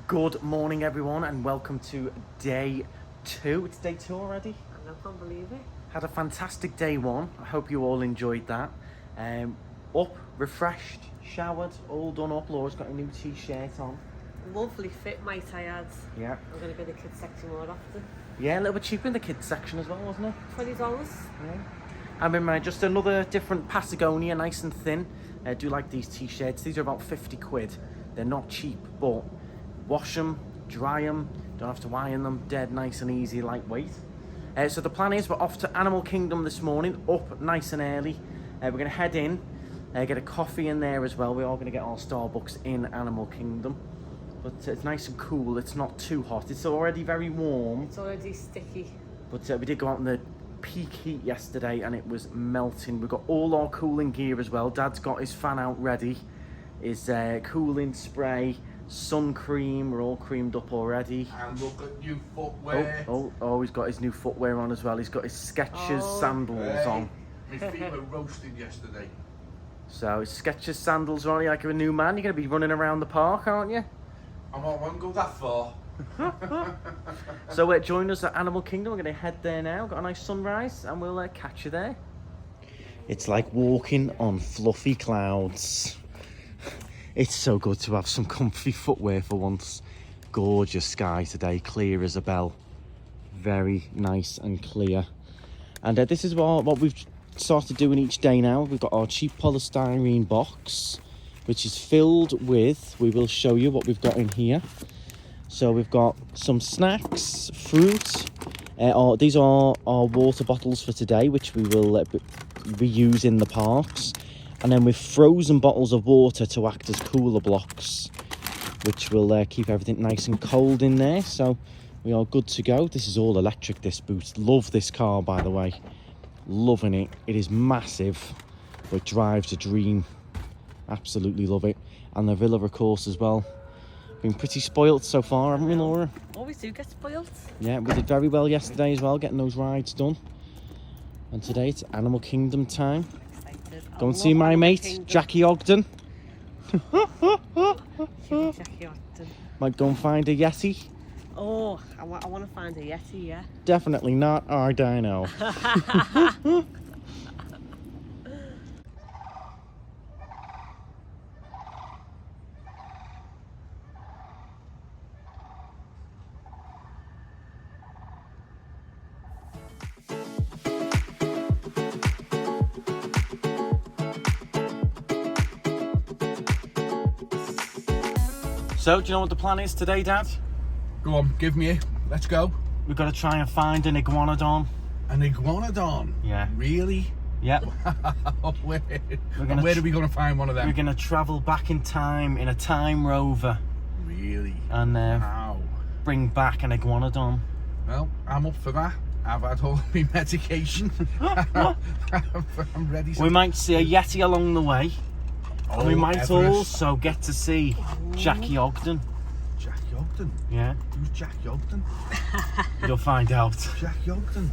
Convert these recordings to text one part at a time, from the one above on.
Good morning, everyone, and welcome to day 2. It's day 2 already. I can't believe it. Had a fantastic day 1. I hope you all enjoyed that. Up, refreshed, showered, all done up. Laura's got a new t-shirt on. Lovely fit, might I add. Yeah. I'm going to go to the kids section more often. Yeah, a little bit cheaper in the kids section as well, wasn't it? $20. Yeah. I mean, just another different Patagonia, nice and thin. I do like these t-shirts. These are about 50 quid. They're not cheap, but wash them, dry them, don't have to iron them, dead nice and easy, lightweight. So the plan is we're off to Animal Kingdom this morning, up nice and early. We're going to head in, get a coffee in there as well. We are going to get our Starbucks in Animal Kingdom. But it's nice and cool, it's not too hot. It's already very warm. It's already sticky. But we did go out in the peak heat yesterday and it was melting. We've got all our cooling gear as well. Dad's got his fan out ready, his cooling spray, sun cream, we're all creamed up already. And look at new footwear. Oh, he's got his new footwear on as well. He's got his Skechers sandals on. My feet were roasted yesterday. So his Skechers sandals are on. You're like a new man. You're going to be running around the park, aren't you? I won't go that far. So join us at Animal Kingdom. We're going to head there now. Got a nice sunrise and we'll catch you there. It's like walking on fluffy clouds. It's so good to have some comfy footwear for once. Gorgeous sky today, clear as a bell. Very nice and clear. And this is what we've started doing each day now. We've got our cheap polystyrene box, which is filled with, we will show you what we've got in here. So we've got some snacks, fruit. These are our water bottles for today, which we will reuse in the parks. And then with frozen bottles of water to act as cooler blocks, which will keep everything nice and cold in there. So we are good to go. This is all electric, this Boost. Love this car, by the way. Loving it. It is massive, but it drives a dream. Absolutely love it. And the Villa, of course, as well. Been pretty spoilt so far, haven't we, Laura? Always do get spoilt. Yeah, we did very well yesterday as well, getting those rides done. And today it's Animal Kingdom time. Go and see my mate, Jackie Ogden. Jackie Ogden. Might go and find a Yeti. Oh, I want to find a Yeti, yeah. Definitely not our Dino. So, do you know what the plan is today, Dad? Go on, give me it. Let's go. We've got to try and find an iguanodon. An iguanodon? Yeah. Really? Yep. Where are we going to find one of them? We're going to travel back in time in a time rover. Really? And wow. Bring back an iguanodon. Well, I'm up for that. I've had all my medication. I'm ready. We might see a Yeti along the way. And we might Everest. also get to see Jackie Ogden. Jackie Ogden? Yeah. Who's Jackie Ogden? You'll find out. Jackie Ogden.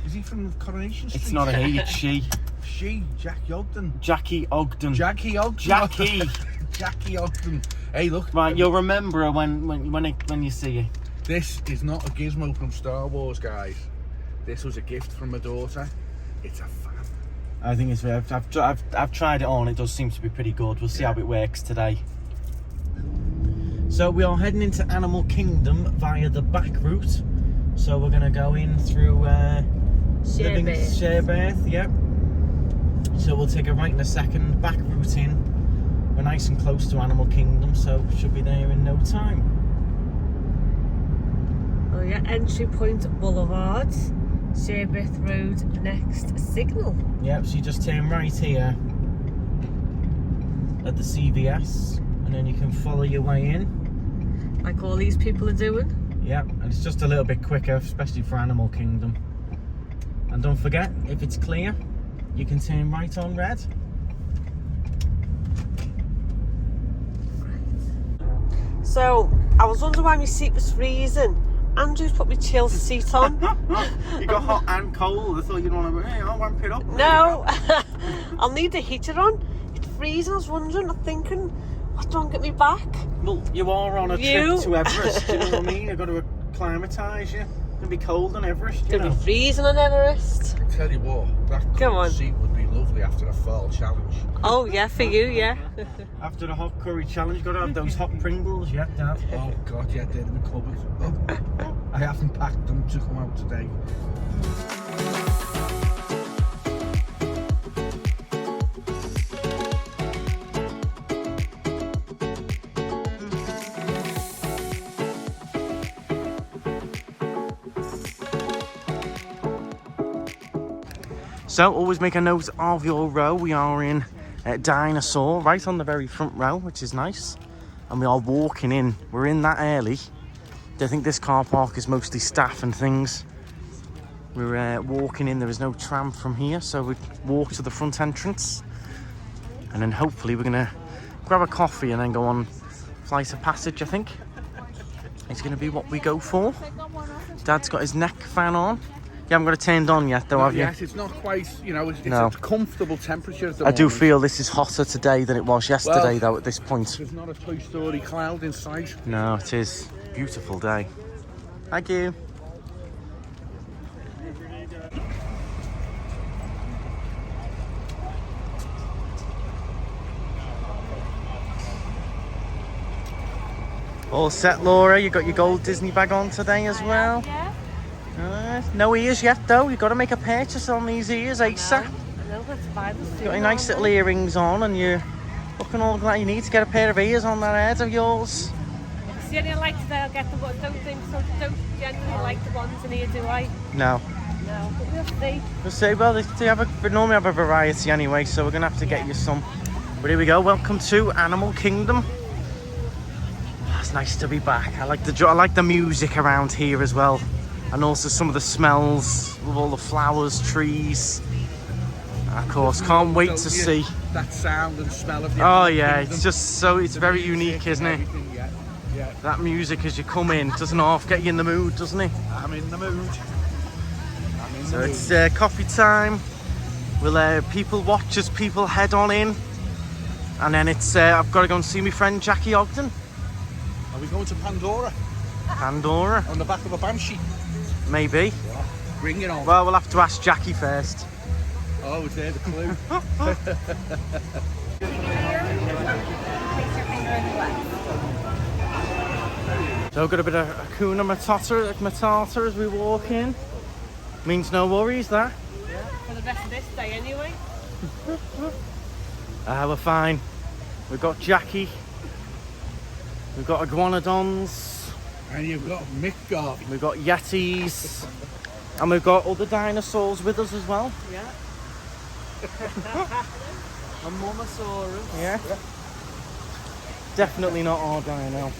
Is he from Coronation Street? It's not a he, it's she. She, Jackie Ogden. Jackie Ogden. Jackie Ogden. Jackie. Jackie Ogden. Hey, look. Right, you'll remember her when you see her. This is not a gizmo from Star Wars, guys. This was a gift from my daughter. It's a fan. I think it's. I've tried it on. It does seem to be pretty good. We'll see how it works today. So we are heading into Animal Kingdom via the back route. So we're going to go in through Sherbeth. Yep. So we'll take a right in a second. Back route in. We're nice and close to Animal Kingdom, so should be there in no time. Oh yeah, Entry Point Boulevard. Sherbeth Road, next signal. Yep, so you just turn right here at the CVS and then you can follow your way in. Like all these people are doing. Yep, and it's just a little bit quicker, especially for Animal Kingdom. And don't forget, if it's clear, you can turn right on red. So, I was wondering why my seat was freezing. Andrew's put my chill seat on. You got hot and cold. I thought you'd want to, hey, I'll ramp it up. No, I'll need the heater on. It's freezing. I was wondering, I'm thinking, what do don't get me back. Well, you are on a trip to Everest, you know what I mean? I've got to acclimatise you. It's going to be cold on Everest, It's going to be freezing on Everest. I tell you what, that curry seat would be lovely after a fall challenge. Oh, yeah, for you, yeah. After the hot curry challenge, got to have those hot Pringles, yeah, Dad? Oh, God, yeah, they're in the cupboard. Oh, I haven't packed them to come out today. So, always make a note of your row. We are in Dinosaur, right on the very front row, which is nice. And we are walking in. We're in that early. I think this car park is mostly staff and things. We're walking in. There is no tram from here, so we walk to the front entrance. And then hopefully we're going to grab a coffee and then go on Flight of Passage, I think. It's going to be what we go for. Dad's got his neck fan on. You haven't got it turned on yet, though, have you? Yes, it's not quite, you know, it's a comfortable temperature at the I moment. do feel this is hotter today than it was yesterday, though, at this point. There's not a Toy Story cloud in sight. No, it is. Beautiful day. Thank you. All set, Laura. You got your gold Disney bag on today as well? Yeah. No ears yet, though. You've got to make a purchase on these ears ASAP. I know, that's fine. You've got your nice little earrings on and you're looking all like you need to get a pair of ears on that head of yours. See any I like today, I'll get them, but I don't think so. I don't generally like the ones in here, do I? No. No, but we'll see. We'll see. Well, they normally have a variety anyway, so we're going to have to get you some. But here we go. Welcome to Animal Kingdom. Oh, it's nice to be back. I like the music around here as well. And also some of the smells with all the flowers, trees. Of course, can't wait to see. That sound and smell of the It's just so, it's very unique, isn't it? Yeah. That music as you come in doesn't half get you in the mood, doesn't it? I'm in the mood. So it's coffee time. We'll people watch as people head on in. And then it's, I've got to go and see my friend Jackie Ogden. Are we going to Pandora? Pandora? On the back of a banshee? Maybe. Yeah. Bring it on. Well, we'll have to ask Jackie first. Oh, it's there, the clue. So we've got a bit of Hakuna Matata as we walk in. Means no worries, that. Yeah, for the rest of this day anyway. We're fine. We've got Jackie. We've got iguanodons. And you've got Mick Garvey. We've got Yetis. And we've got other dinosaurs with us as well. Yeah. A Momosaurus. Yeah. Definitely not our dino.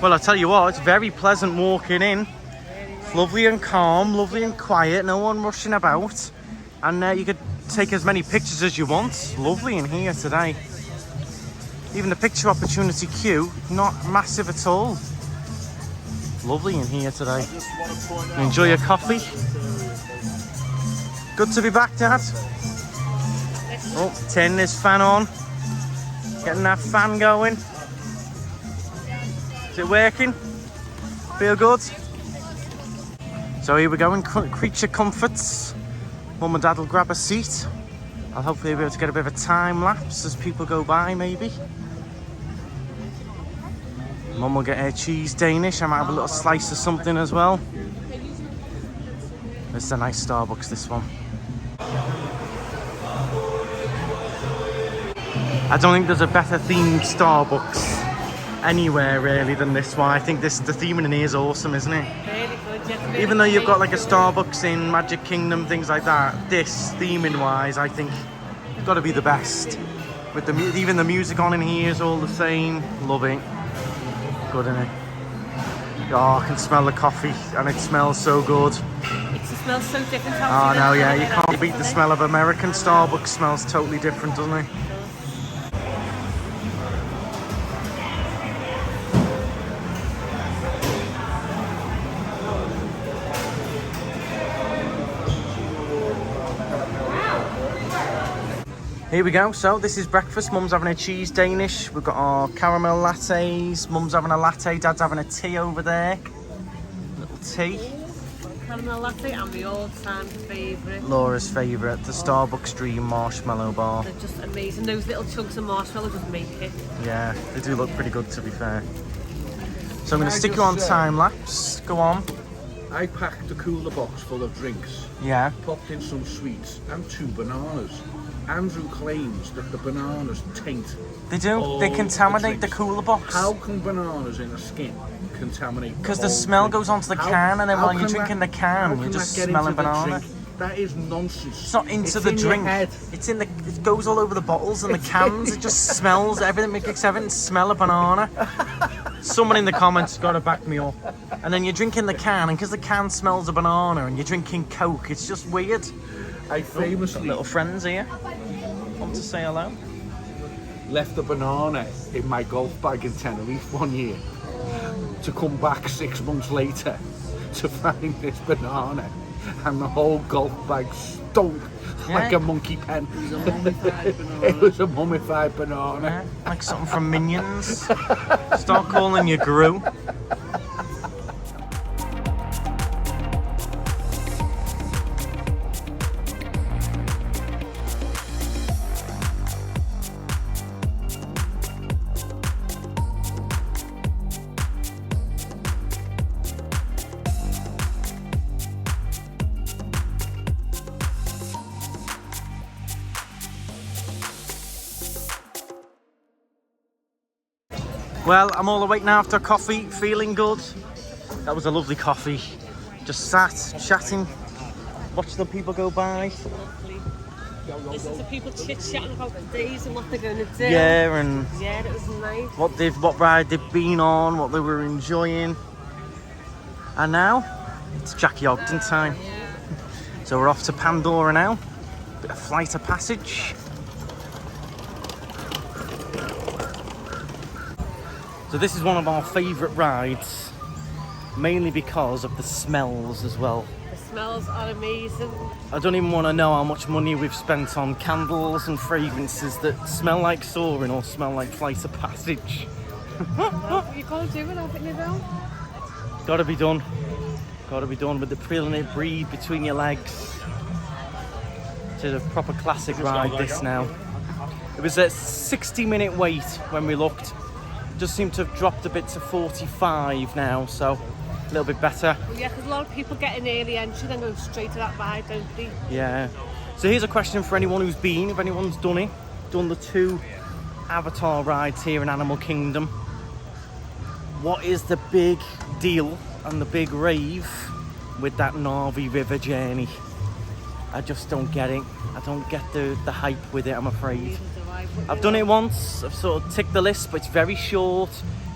Well, I tell you what, it's very pleasant walking in. It's lovely and calm, lovely and quiet, no one rushing about. And you could take as many pictures as you want. It's lovely in here today. Even the picture opportunity queue, not massive at all. Lovely in here today. Enjoy your coffee. Good to be back, Dad. Oh, turning this fan on. Getting that fan going. Is it working? Feel good? So here we go in creature comforts. Mum and Dad will grab a seat. I'll hopefully be able to get a bit of a time lapse as people go by, maybe. Mum will get her cheese Danish. I might have a little slice of something as well. This is a nice Starbucks, this one. I don't think there's a better themed Starbucks anywhere really than this one. I think the theming in here is awesome, isn't it? Really good, yeah. Even though you've got like a Starbucks in Magic Kingdom, things like that, this theming wise, I think it's got to be the best. With even the music on in here is all the same. Love it. Good, isn't it? Oh, I can smell the coffee and it smells so good. It smells so different. Oh no, yeah, you can't beat the smell of American Starbucks. Smells totally different, doesn't it? Here we go. So this is breakfast. Mum's having a cheese Danish. We've got our caramel lattes. Mum's having a latte. Dad's having a tea over there. Little tea. Caramel latte and my all-time favourite. Laura's favourite, the Starbucks Dream Marshmallow Bar. They're just amazing. Those little chunks of marshmallow just make it. Yeah, they do look pretty good, to be fair. So I'm going to stick you on time lapse. Go on. I packed a cooler box full of drinks, Yeah. popped in some sweets and 2 bananas. Andrew claims that the bananas taint. They do. all They contaminate the drinks. cooler box. How can bananas in a skin contaminate? Because the whole smell drink? goes onto the How- can, and then how while you're can drinking that- the how can, can you're that just get smelling into the banana. drink? That is nonsense. It's not into the in your drink. head. It's in the. It goes all over the bottles and the cans. It just smells everything. Makes everything smell of banana. Someone in the comments got to back me up. And then you're drinking the can, and because the can smells of banana, and you're drinking Coke, it's just weird. I famously Little friends here. Want to say hello? left a banana in my golf bag in Tenerife one year to come back 6 months later to find this banana, and the whole golf bag stunk like a monkey pen. It was a mummified banana. Yeah, like something from Minions. Start calling you Gru. Well, I'm all awake now after coffee, feeling good. That was a lovely coffee. Just sat, chatting, watching the people go by. Lovely. Listen to people chit-chatting about the days and what they're going to do. Yeah, and Yeah, it was nice. what ride they've been on, what they were enjoying. And now, it's Jackie Ogden time. So we're off to Pandora now. Bit of flight of passage. So this is one of our favourite rides, mainly because of the smells as well. The smells are amazing. I don't even want to know how much money we've spent on candles and fragrances that smell like Soaring or smell like Flight of Passage. You can't do it, haven't you, though? Gotta be done. Gotta be done with the feeling it breathe between your legs. It's a proper classic ride, this now. It was a 60-minute wait when we looked. Just seemed to have dropped a bit to 45 now, so a little bit better. Well, yeah, because a lot of people get an early entry then go straight to that ride, don't they? Yeah. So here's a question for anyone who's been, if anyone's done it, done the 2 Avatar rides here in Animal Kingdom. What is the big deal and the big rave with that Na'vi River journey? I just don't get it. I don't get the hype with it, I'm afraid. I've done it once, I've sort of ticked the list, but it's very short.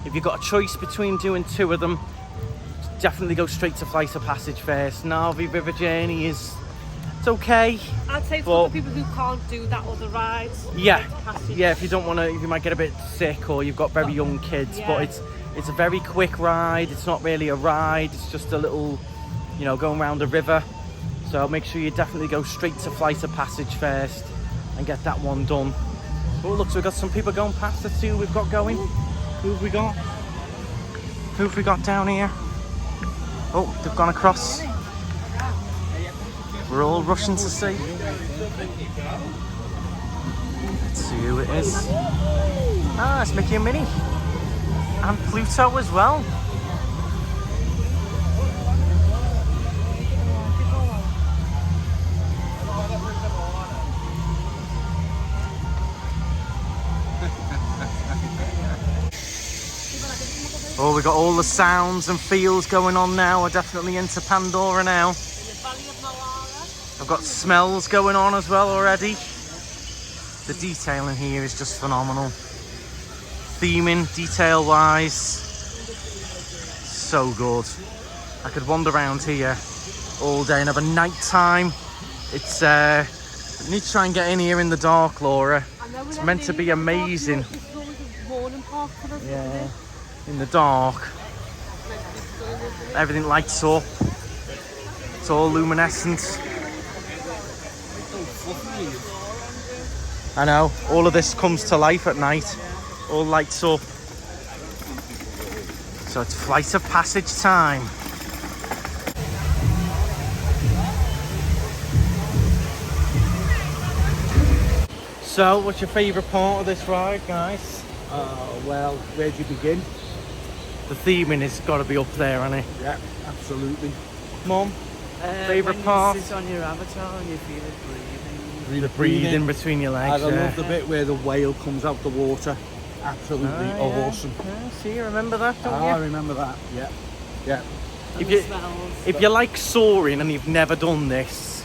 If you've got a choice between doing 2 of them, definitely go straight to Flight of Passage first. Na'vi River Journey it's okay. I'd say for the people who can't do that other rides. Yeah, yeah, if you don't want to, if you might get a bit sick or you've got very young kids, Yeah. but it's a very quick ride. It's not really a ride, it's just a little, you know, going around a river. So make sure you definitely go straight to Flight of Passage first and get that one done. Oh look, so we've got some people going past the 2 we've got going. Who have we got? Who have we got down here? Oh, they've gone across. We're all rushing to see. Let's see who it is. Ah, it's Mickey and Minnie. And Pluto as well. Oh, we got all the sounds and feels going on now. We're definitely into Pandora now. In the Valley of Molara. I've got smells going on as well already. The detailing here is just phenomenal. Theming, detail-wise, so good. I could wander around here all day and have a night time. It's I need to try and get in here in the dark, Laura. It's meant to be amazing. Yeah, in the dark. Everything lights up. It's all luminescent. I know, all of this comes to life at night. All lights up. So it's flight of passage time. So, what's your favourite part of this ride, guys? Well, where'd you begin? The theming has got to be up there, hasn't it? Yeah, absolutely. Mum, favourite when part? You sit on your avatar and you feel it breathing. The breathing between your legs. I love the bit where the whale comes out the water. Absolutely awesome. Yeah, see, you remember that, don't I you? remember that. Yeah, yeah. If you like soaring and you've never done this,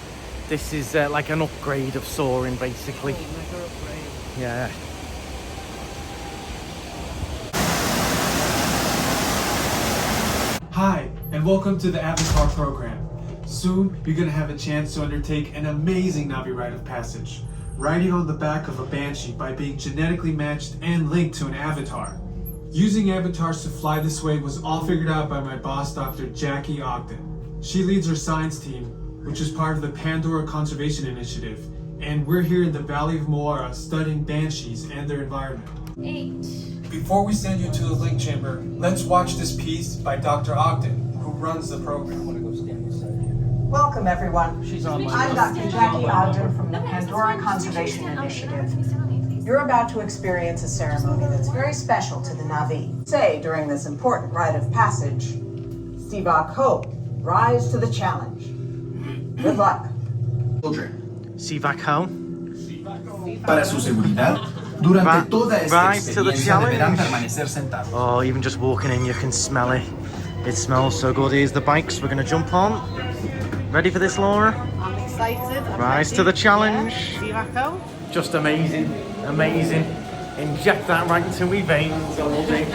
this is like an upgrade of soaring, basically. Mega upgrade. Yeah. Hi, and welcome to the Avatar program. Soon, you're going to have a chance to undertake an amazing Navi rite of passage, riding on the back of a Banshee by being genetically matched and linked to an avatar. Using avatars to fly this way was all figured out by my boss, Dr. Jackie Ogden. She leads our science team, which is part of the Pandora Conservation Initiative, and we're here in the Valley of Moara studying banshees and their environment. 8. Before we send you to the link chamber, let's watch this piece by Dr. Ogden, who runs the program. Welcome, everyone. on I'm Dr. Jackie Ogden from the Pandora Conservation Initiative. You're about to experience a ceremony that's very special to the Na'vi. Say during this important rite of passage, Sivak Ho, rise to the challenge. Good luck. See back home. Para su seguridad, durante toda esta Rise to the experiencia deberán challenge. permanecer sentados. Oh, even just walking in, you can smell it. It smells so good. Here's the bikes we're going to jump on. Ready for this, Laura? I'm excited. Rise to the challenge. Yeah. Sivako. Just amazing, amazing. Inject that right into my veins. I love it.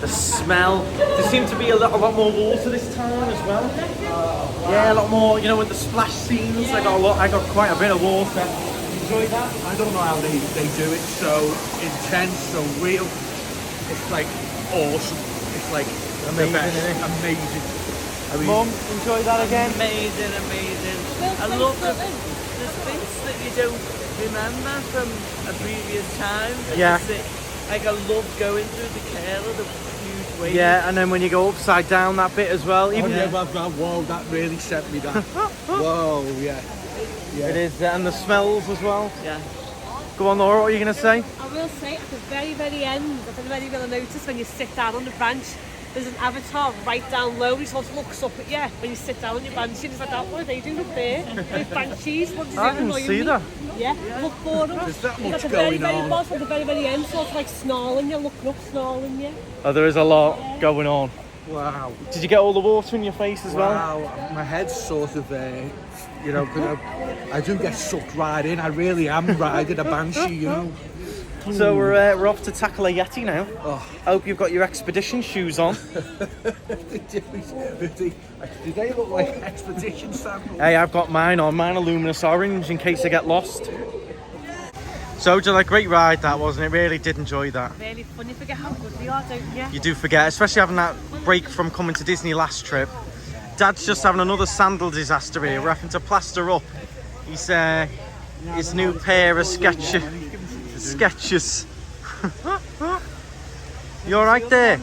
The smell. There seemed to be a lot more water this time as well. Yeah, a lot more. You know, with the splash scenes, I got quite a bit of water. Enjoy that. I don't know how they do it so intense, so real. It's like awesome. It's like Amazing, the best. isn't it? Amazing. I mean, Mum, enjoy that again. Amazing, amazing. I love the bits that you don't remember from a previous time. Yeah. Like I love going through the curl of the huge waves. Yeah, and then when you go upside down that bit as well. Even whoa, that really sent me down. Whoa, yeah. it is, and the smells as well. Yeah. Go on, Laura. What are you going to say? I will say at the very, very end, I don't know whether you're going to notice when you sit down on the branch, there's an avatar right down low. He sort of looks up at you when you sit down on your branch. And he's like, what are they doing up there? They're banshees. What does I it didn't annoy see me? that. Yeah, look for them. There's that He's much at the very, going very on. bottom, at the very, very end, sort of like snarling you, looking up, snarling you. Oh, there is a lot going on. Wow. Did you get all the water in your face as well? Wow, my head's sort of, you know, I do get sucked right in. I really am riding a banshee, you know. So we're off to tackle a Yeti now. Oh. Hope you've got your expedition shoes on. Do they look like expedition samples? Hey, I've got mine on. Mine are luminous orange in case I get lost. So, Jill, a great ride that, wasn't it? Really did enjoy that. Really fun. You forget how good they are, don't you? You do forget, especially having that break from coming to Disney last trip. Dad's just having another sandal disaster here. We're having to plaster up his new pair of Skechers. You alright there?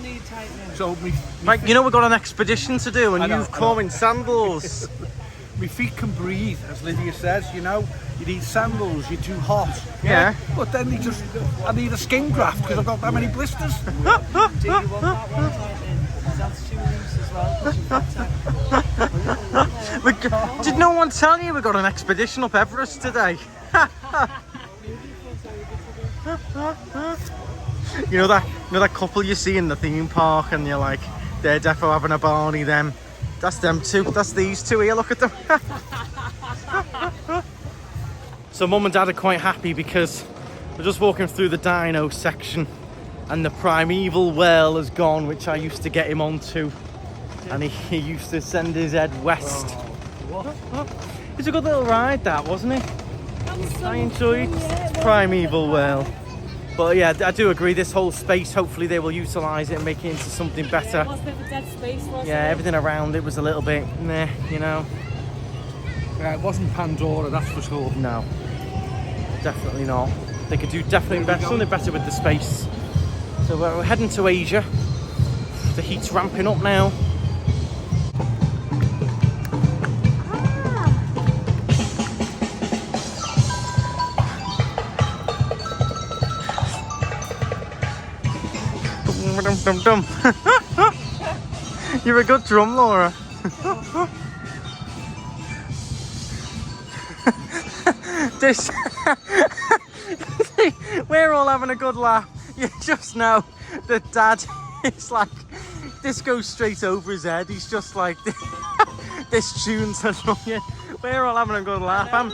So Right, you know we've got an expedition to do and I know, you've I come know. in sandals. my feet can breathe, as Lydia says, you know. You need sandals, you're too hot. Yeah. But then I need a skin graft because I've got that many blisters. Do you want that one type in? That's 2 weeks as well. Did no one tell you we got an expedition up Everest today? You know that couple you see in the theme park and you're like, they're defo having a Barney, them. That's them two. That's these two here, look at them. So Mum and Dad are quite happy because we're just walking through the dino section and the primeval whale has gone, which I used to get him onto. And he used to send his head west. It's a good little ride, that, wasn't it? I enjoyed primeval whale. But yeah, I do agree, this whole space, hopefully they will utilise it and make it into something better. It was a bit of a dead space, wasn't it? Yeah, everything around it was a little bit meh, you know. It wasn't Pandora, that's for sure. No, definitely not. They could do definitely better, something better with the space. So we're heading to Asia. The heat's ramping up now. Dum, dum, dum. You're a good drum, Laura. This, we're all having a good laugh. You just know that Dad is like, this goes straight over his head. He's just like, this tune's annoying. We're all having a good laugh. I'm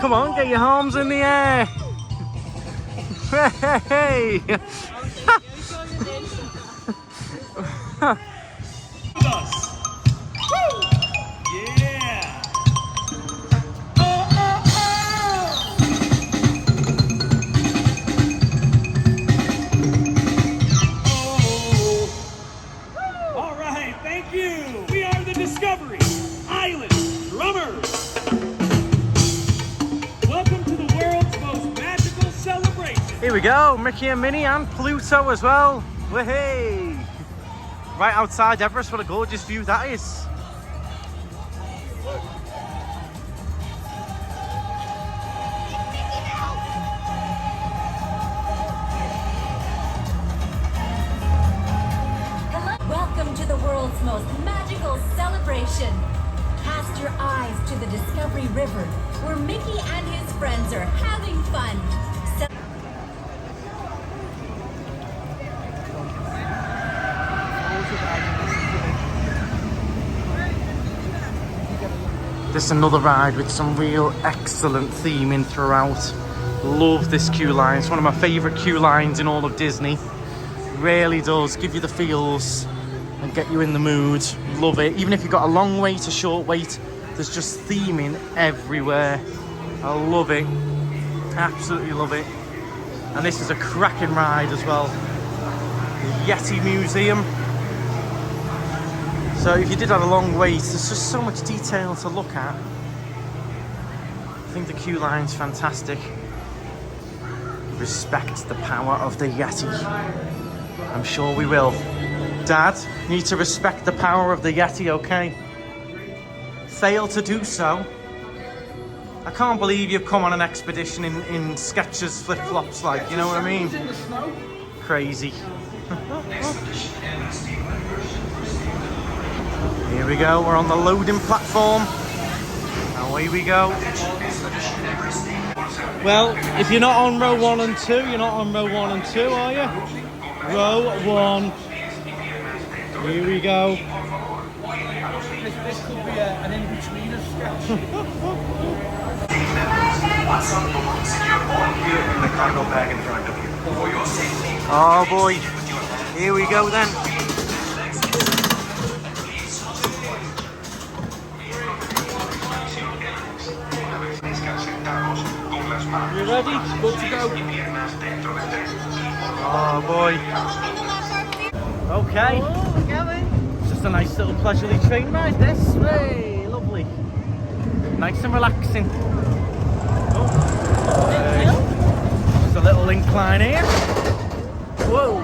come on, get your arms in the air. Hey! All right, thank you. We are the Discovery Island Drummers. Welcome to the world's most magical celebration. Here we go, Mickey and Minnie and Pluto as well. Wahey! Right outside Everest, what a gorgeous view that is. Welcome to the world's most magical celebration. Cast your eyes to the Discovery River, where Mickey and his friends are having fun. This is another ride with some real excellent theming throughout. Love this queue line. It's one of my favourite queue lines in all of Disney. Really does give you the feels and get you in the mood. Love it. Even if you've got a long wait, a short wait, there's just theming everywhere. I love it. Absolutely love it. And this is a cracking ride as well. The Yeti Museum. So if you did have a long wait, there's just so much detail to look at. I think the queue line's fantastic. Respect the power of the Yeti. I'm sure we will. Dad, you need to respect the power of the Yeti, okay? Fail to do so. I can't believe you've come on an expedition in Skechers flip-flops, like, you know what I mean? Crazy. Here we go, we're on the loading platform. Away we go. Well, if you're not on row 1 and 2, you're not on row 1 and 2, are you? Row 1. Here we go. This could be an in-betweener sketch. The cargo bag in front of you. For your safety. Oh boy. Here we go then. You ready? Good to go. Oh boy. Okay. Oh, we're going. Just a nice little leisurely train ride this. Hey, lovely. Nice and relaxing. Oh. Just a little incline here. Whoa.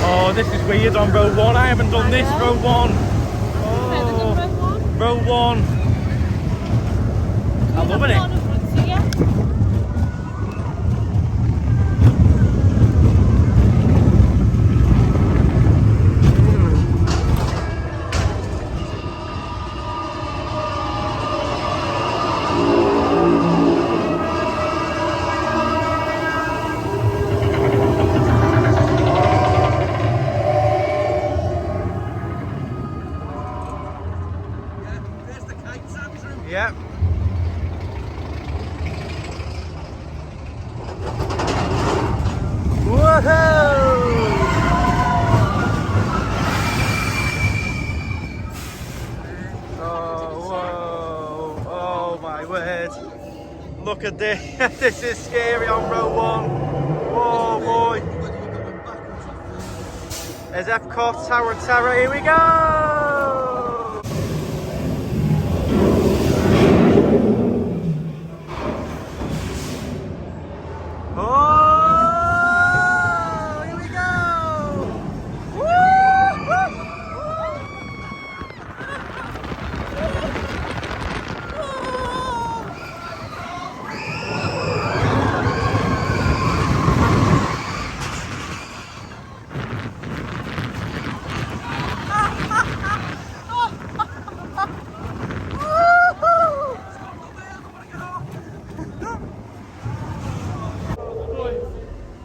Oh, this is weird on row 1. I haven't done this, row 1. Oh, row 1. I'm loving it. Yep. Whoa! Oh, whoa! Oh my word! Look look at this. This is scary on row 1. Oh boy. There's Epcot, Tower of Terror. Here we go. Oh, here we go.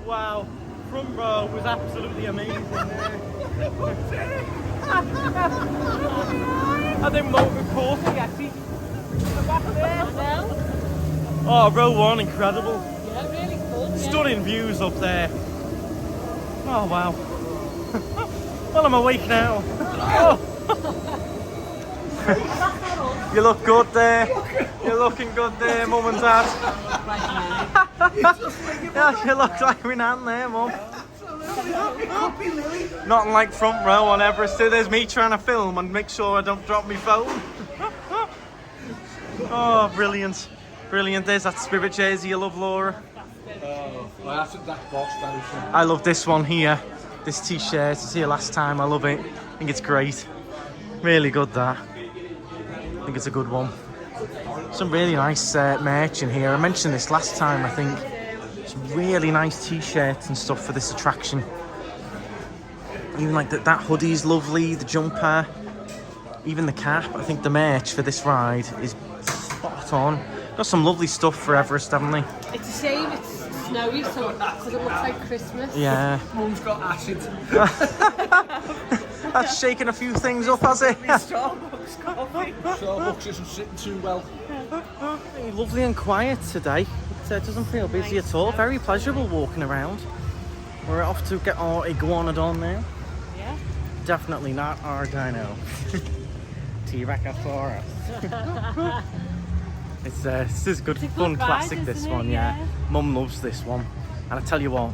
Wow, front row was absolutely amazing there. And then motor course, actually. Oh, row 1, incredible. Yeah, really fun. Stunning views up there. Oh wow. Well, I'm awake now. Oh. You look good there. You're looking good there, Mum and Dad. Yeah, you look like Rinan there, Mum. Nothing like front row on Everest. There's me trying to film and make sure I don't drop my phone. Oh, brilliant. Brilliant. There's that Spirit jersey you love, Laura. I love this one here. This t-shirt. I was here last time. I love it. I think it's great. Really good, that. I think it's a good one. Some really nice merch in here. I mentioned this last time, I think. Some really nice t-shirts and stuff for this attraction. Even like that hoodie's lovely, the jumper, even the cap. I think the merch for this ride is spot on. Got some lovely stuff for Everest, haven't they? It's a shame it's snowy, so because it looks like Christmas. Yeah. Mum's got acid. That's shaking a few things up, has it? Starbucks coffee. Starbucks isn't sitting too well. Lovely and quiet today. It doesn't feel busy at all. Very pleasurable walking around. We're off to get our iguanodon now. Yeah. Definitely not our dino. T-Rechosaurus. This is good fun ride, classic, this isn't it? one, yeah. Yeah. Mum loves this one. And I tell you what,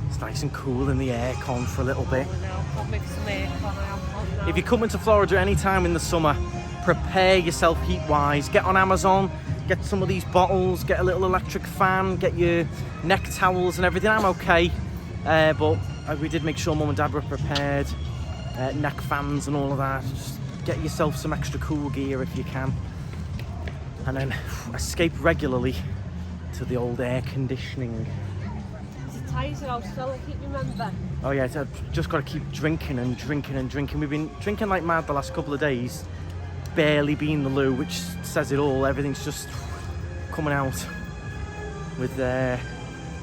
it's nice and cool in the aircon for a little bit. If you come into Florida any time in the summer, prepare yourself heat-wise. Get on Amazon, get some of these bottles, get a little electric fan, get your neck towels and everything. I'm okay, but we did make sure Mum and Dad were prepared. Neck fans and all of that. Just get yourself some extra cool gear if you can. And then escape regularly to the old air conditioning. Is it tight out still? I keep remember. Oh yeah, I've just got to keep drinking and drinking and drinking. We've been drinking like mad the last couple of days. Barely been the loo, which says it all. Everything's just coming out with the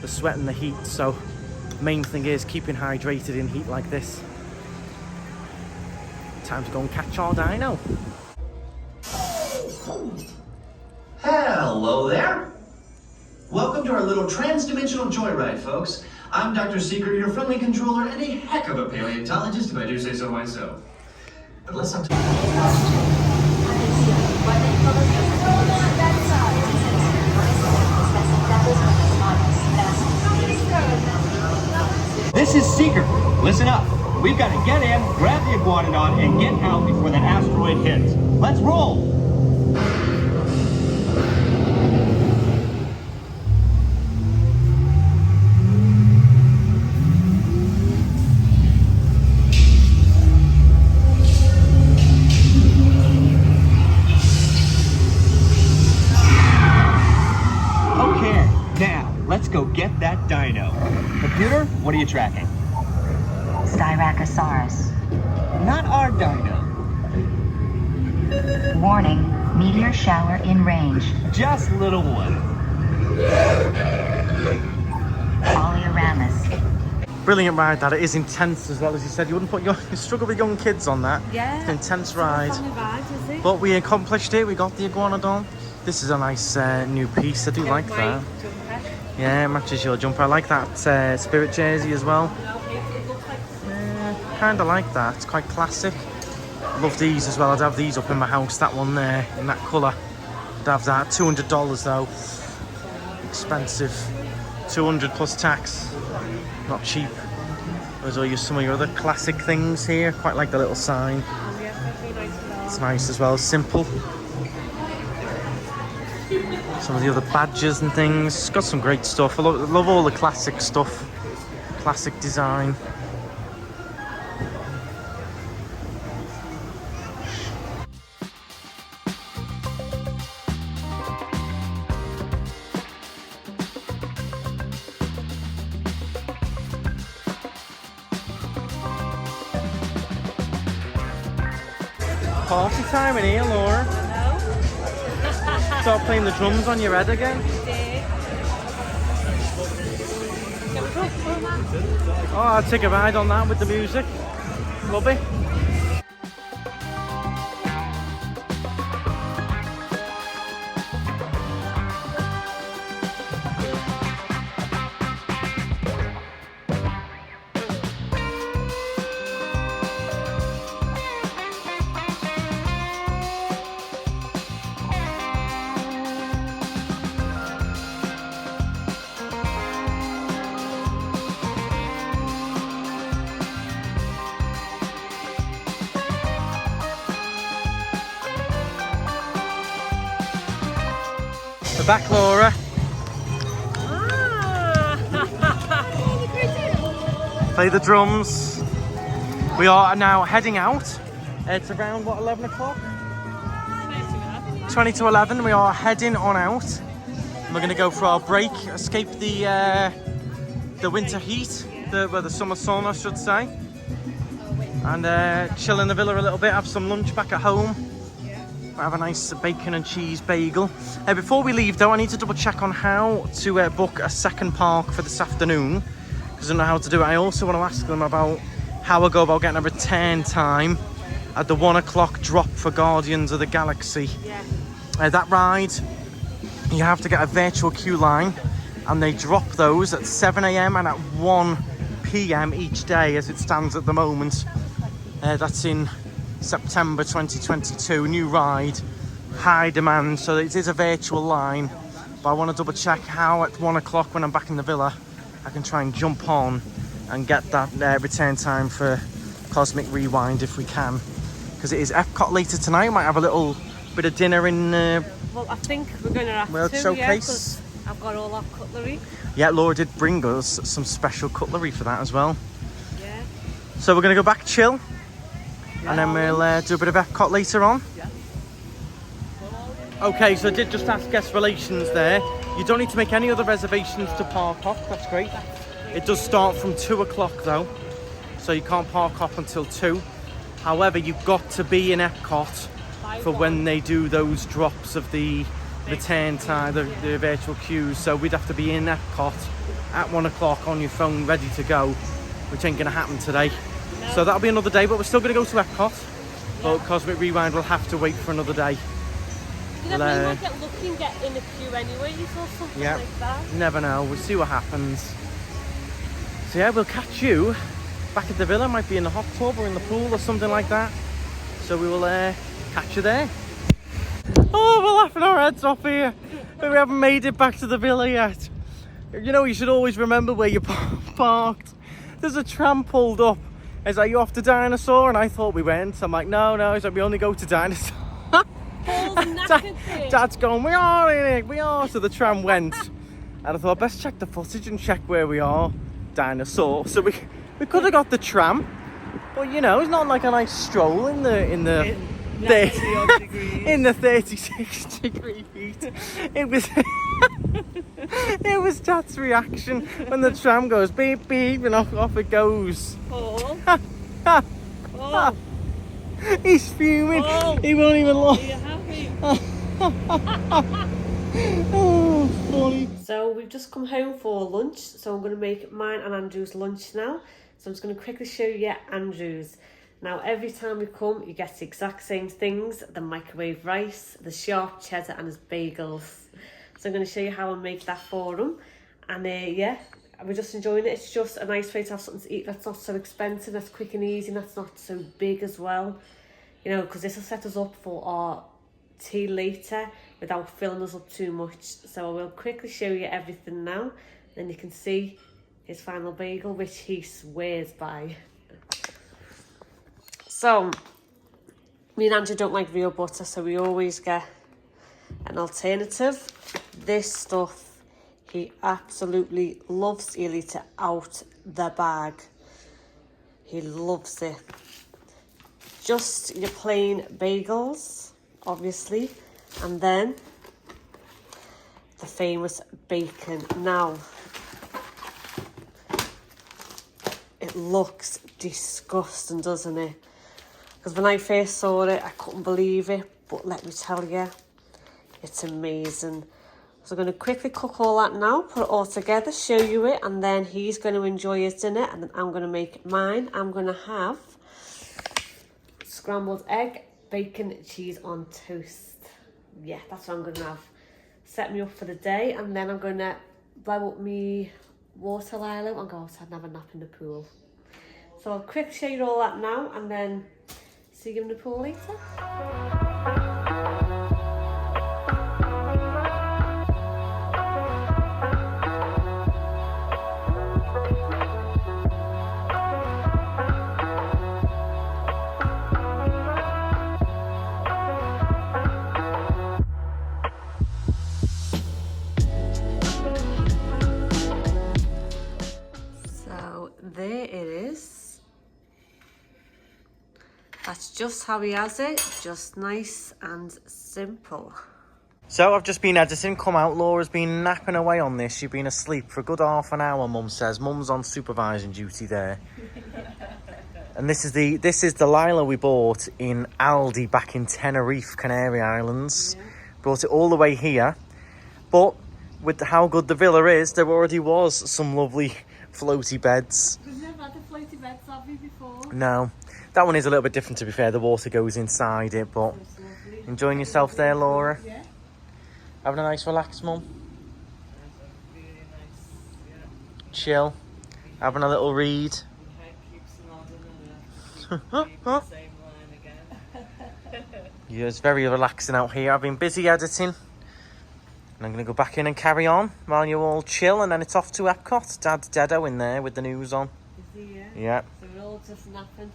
sweat and the heat. So main thing is keeping hydrated in heat like this. Time to go and catch our dino. Hello there. Welcome to our little trans-dimensional joyride, folks. I'm Dr. Secret, your friendly controller, and a heck of a paleontologist, if I do say so myself. But let's not talk. This is Seeker. Listen up. We've got to get in, grab the iguanodon, and get out before that asteroid hits. Let's roll! Okay, now, let's go get that dino. Computer, what are you tracking? Styracosaurus. Not our dino. Warning, meteor shower in range. Just little one. Polyramus. Brilliant ride, that. It is intense as well, as you said. You wouldn't put you struggle with young kids on that. Yeah. It's an intense ride. It's ride, is it? But we accomplished it. We got the iguanodon. This is a nice new piece. I do like that. Yeah, it matches your jumper. I like that Spirit jersey as well. Kind of like that. It's quite classic. Love these as well. I'd have these up in my house. That one there in that colour. I'd have that. $200 though. expensive. 200 plus tax. Not cheap. There's all some of your other classic things here. Quite like the little sign. It's nice as well, simple. Some of the other badges and things. It's got some great stuff. I love all the classic stuff. Classic design. Party time in here, Laura. Start playing the drums on your head again. Oh, I'll take a ride on that with the music. Love it. Back, Laura. Play the drums. We are now heading out. It's around, what, 11 o'clock? 20 to 11. We are heading on out. We're going to go for our break, escape the winter heat, the summer sun, I should say. And chill in the villa a little bit, have some lunch back at home. Have a nice bacon and cheese bagel. Before we leave though, I need to double check on how to book a second park for this afternoon, because I don't know how to do it. I also want to ask them about how I go about getting a return time at the 1 o'clock drop for Guardians of the Galaxy. Yeah. That ride, you have to get a virtual queue line, and they drop those at 7 AM and at 1 PM each day as it stands at the moment. That's in September 2022, new ride, high demand, so it is a virtual line, but I want to double check how at 1 o'clock when I'm back in the villa I can try and jump on and get that return time for Cosmic Rewind if we can, because it is Epcot later tonight. Might have a little bit of dinner in well, I think we're going to have World to, Showcase. Yeah, I've got all our cutlery. Yeah, Laura did bring us some special cutlery for that as well. Yeah. So we're going to go back, chill. And then we'll do a bit of Epcot later on. Yeah. Okay, so I did just ask guest relations there. You don't need to make any other reservations to park up. That's great. It does start from 2 o'clock though, so you can't park up until 2. However, you've got to be in Epcot for when they do those drops of the return time, the virtual queues. So we'd have to be in Epcot at 1 o'clock on your phone, ready to go, which ain't going to happen today. So that'll be another day, but we're still going to go to Epcot. But Cosmic Rewind will have to wait for another day. You never might get lucky and get in a queue anyways or something like that. Never know, we'll see what happens. So yeah, we'll catch you back at the villa. Might be in the hot tub or in the pool or something like that. So we will catch you there. Oh, we're laughing our heads off here. But we haven't made it back to the villa yet. You know, you should always remember where you parked. There's a tram pulled up. It's like, you off to Dinosaur? And I thought we went. I'm like, no. It's like, we only go to Dinosaur. Dad's going, we are in it, we are. So the tram went. And I thought, best check the footage and check where we are. Dinosaur. So we could have got the tram. But, you know, it's not like a nice stroll in the 36 degree heat. It was it was Dad's reaction when the tram goes beep beep and off it goes. Oh. Oh. He's fuming. Oh. He won't even look. Are you happy? Oh, funny. So we've just come home for lunch, so I'm going to make mine and Andrew's lunch now. So I'm just going to quickly show you Andrew's. Now, every time we come, you get the exact same things: the microwave rice, the sharp cheddar, and his bagels. So I'm going to show you how I make that for him. And yeah, we're just enjoying it. It's just a nice way to have something to eat that's not so expensive, that's quick and easy, and that's not so big as well. You know, because this will set us up for our tea later without filling us up too much. So I will quickly show you everything now. Then you can see his final bagel, which he swears by. So, me and Andrew don't like real butter, so we always get an alternative. This stuff, he absolutely loves. He'll eat it out the bag. He loves it. Just your plain bagels, obviously, and then the famous bacon. Now, it looks disgusting, doesn't it? Because when I first saw it, I couldn't believe it, but let me tell you, it's amazing. So I'm going to quickly cook all that now, put it all together, show you it, and then he's going to enjoy it in it, and then I'm going to make mine. I'm going to have scrambled egg, bacon, cheese on toast. Yeah, that's what I'm going to have. Set me up for the day, and then I'm going to blow up me water lilo and go outside and have a nap in the pool. So I'll quick show you all that now, and then see you in the pool later. There it is. That's just how he has it, just nice and simple. So I've just been editing, come out. Laura's been napping away on this. She's been asleep for a good half an hour, Mum says. Mum's on supervising duty there. And this is the Lila we bought in Aldi back in Tenerife, Canary Islands. Yeah. Brought it all the way here. But with how good the villa is, there already was some lovely floaty beds. We've never had a floaty bed, have we, before? No. That one is a little bit different, to be fair. The water goes inside it, but enjoying yourself there, Laura? Yeah. Having a nice relax, Mum? Really nice, yeah. Chill. Having a little read. Same line again. Yeah, it's very relaxing out here. I've been busy editing. And I'm going to go back in and carry on while you all chill, and then it's off to Epcot. Dad's deado in there with the news on. Is he, yeah? Yeah. So we're all just napping?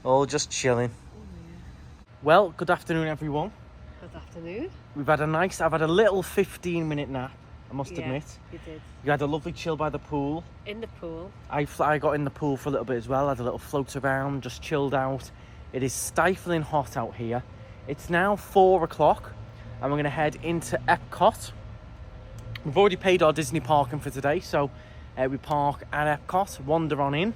All just chilling. Oh, yeah. Well, good afternoon, everyone. Good afternoon. I've had a little 15-minute nap, I must admit. You did. You had a lovely chill by the pool. In the pool. I got in the pool for a little bit as well. I had a little float around, just chilled out. It is stifling hot out here. It's now 4 o'clock, and we're going to head into Epcot. We've already paid our Disney parking for today, so we park at Epcot, wander on in.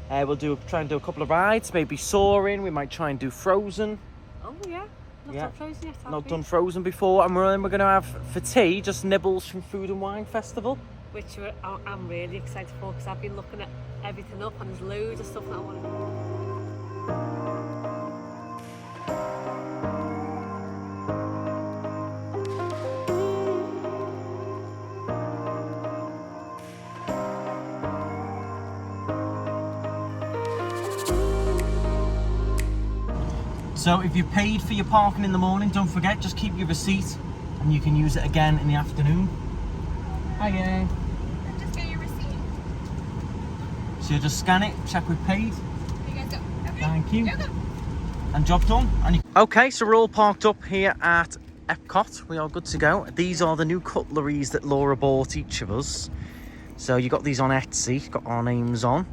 We'll try and do a couple of rides, maybe Soaring. We might try and do Frozen. Oh yeah, not done Frozen yet. Not done Frozen before, and we're going to have for tea just nibbles from Food and Wine Festival, which I'm really excited for, because I've been looking at everything up, and there's loads of stuff that I want to. So if you paid for your parking in the morning, don't forget, just keep your receipt and you can use it again in the afternoon. Hiya. Just get your receipt. So you just scan it, check we've paid. You guys go. Okay. Thank you. Go. And job done. Okay, so we're all parked up here at Epcot. We are good to go. These are the new cutleries that Laura bought each of us. So you got these on Etsy, got our names on.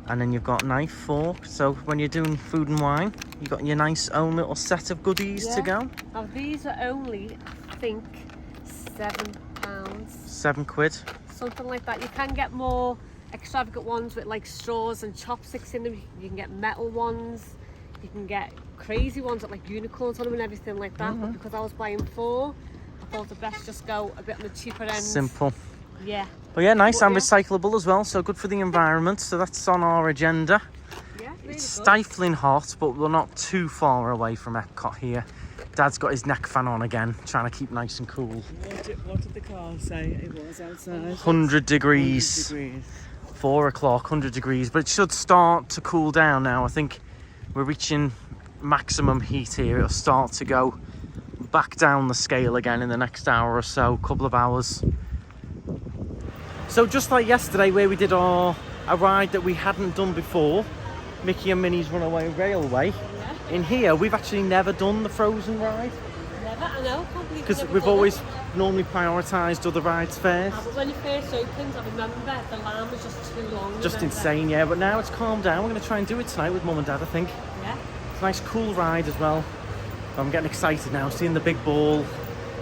And then you've got knife, fork. So when you're doing food and wine, you got your nice own little set of goodies to go. Now these are only, I think, £7. £7. Something like that. You can get more extravagant ones with like straws and chopsticks in them. You can get metal ones. You can get crazy ones with like unicorns on them and everything like that. But because I was buying 4, I thought the best just go a bit on the cheaper end. Simple. Yeah. But yeah, nice and recyclable as well, so good for the environment. So that's on our agenda. Yeah, really it's good. stifling hot, but we're not too far away from Epcot here. Dad's got his neck fan on again, trying to keep nice and cool. What did the car say it was outside? 100 degrees. 4 o'clock, 100 degrees. But it should start to cool down now. I think we're reaching maximum heat here. It'll start to go back down the scale again in the next hour or so, couple of hours. So just like yesterday where we did a ride that we hadn't done before, Mickey and Minnie's Runaway Railway, in here we've actually never done the Frozen ride. Never, I know, because we've always normally prioritised other rides first. But when it first opened, I remember the line was just too long. Just insane, yeah, but now it's calmed down. We're going to try and do it tonight with Mum and Dad, I think. Yeah. It's a nice cool ride as well. I'm getting excited now, seeing the big ball.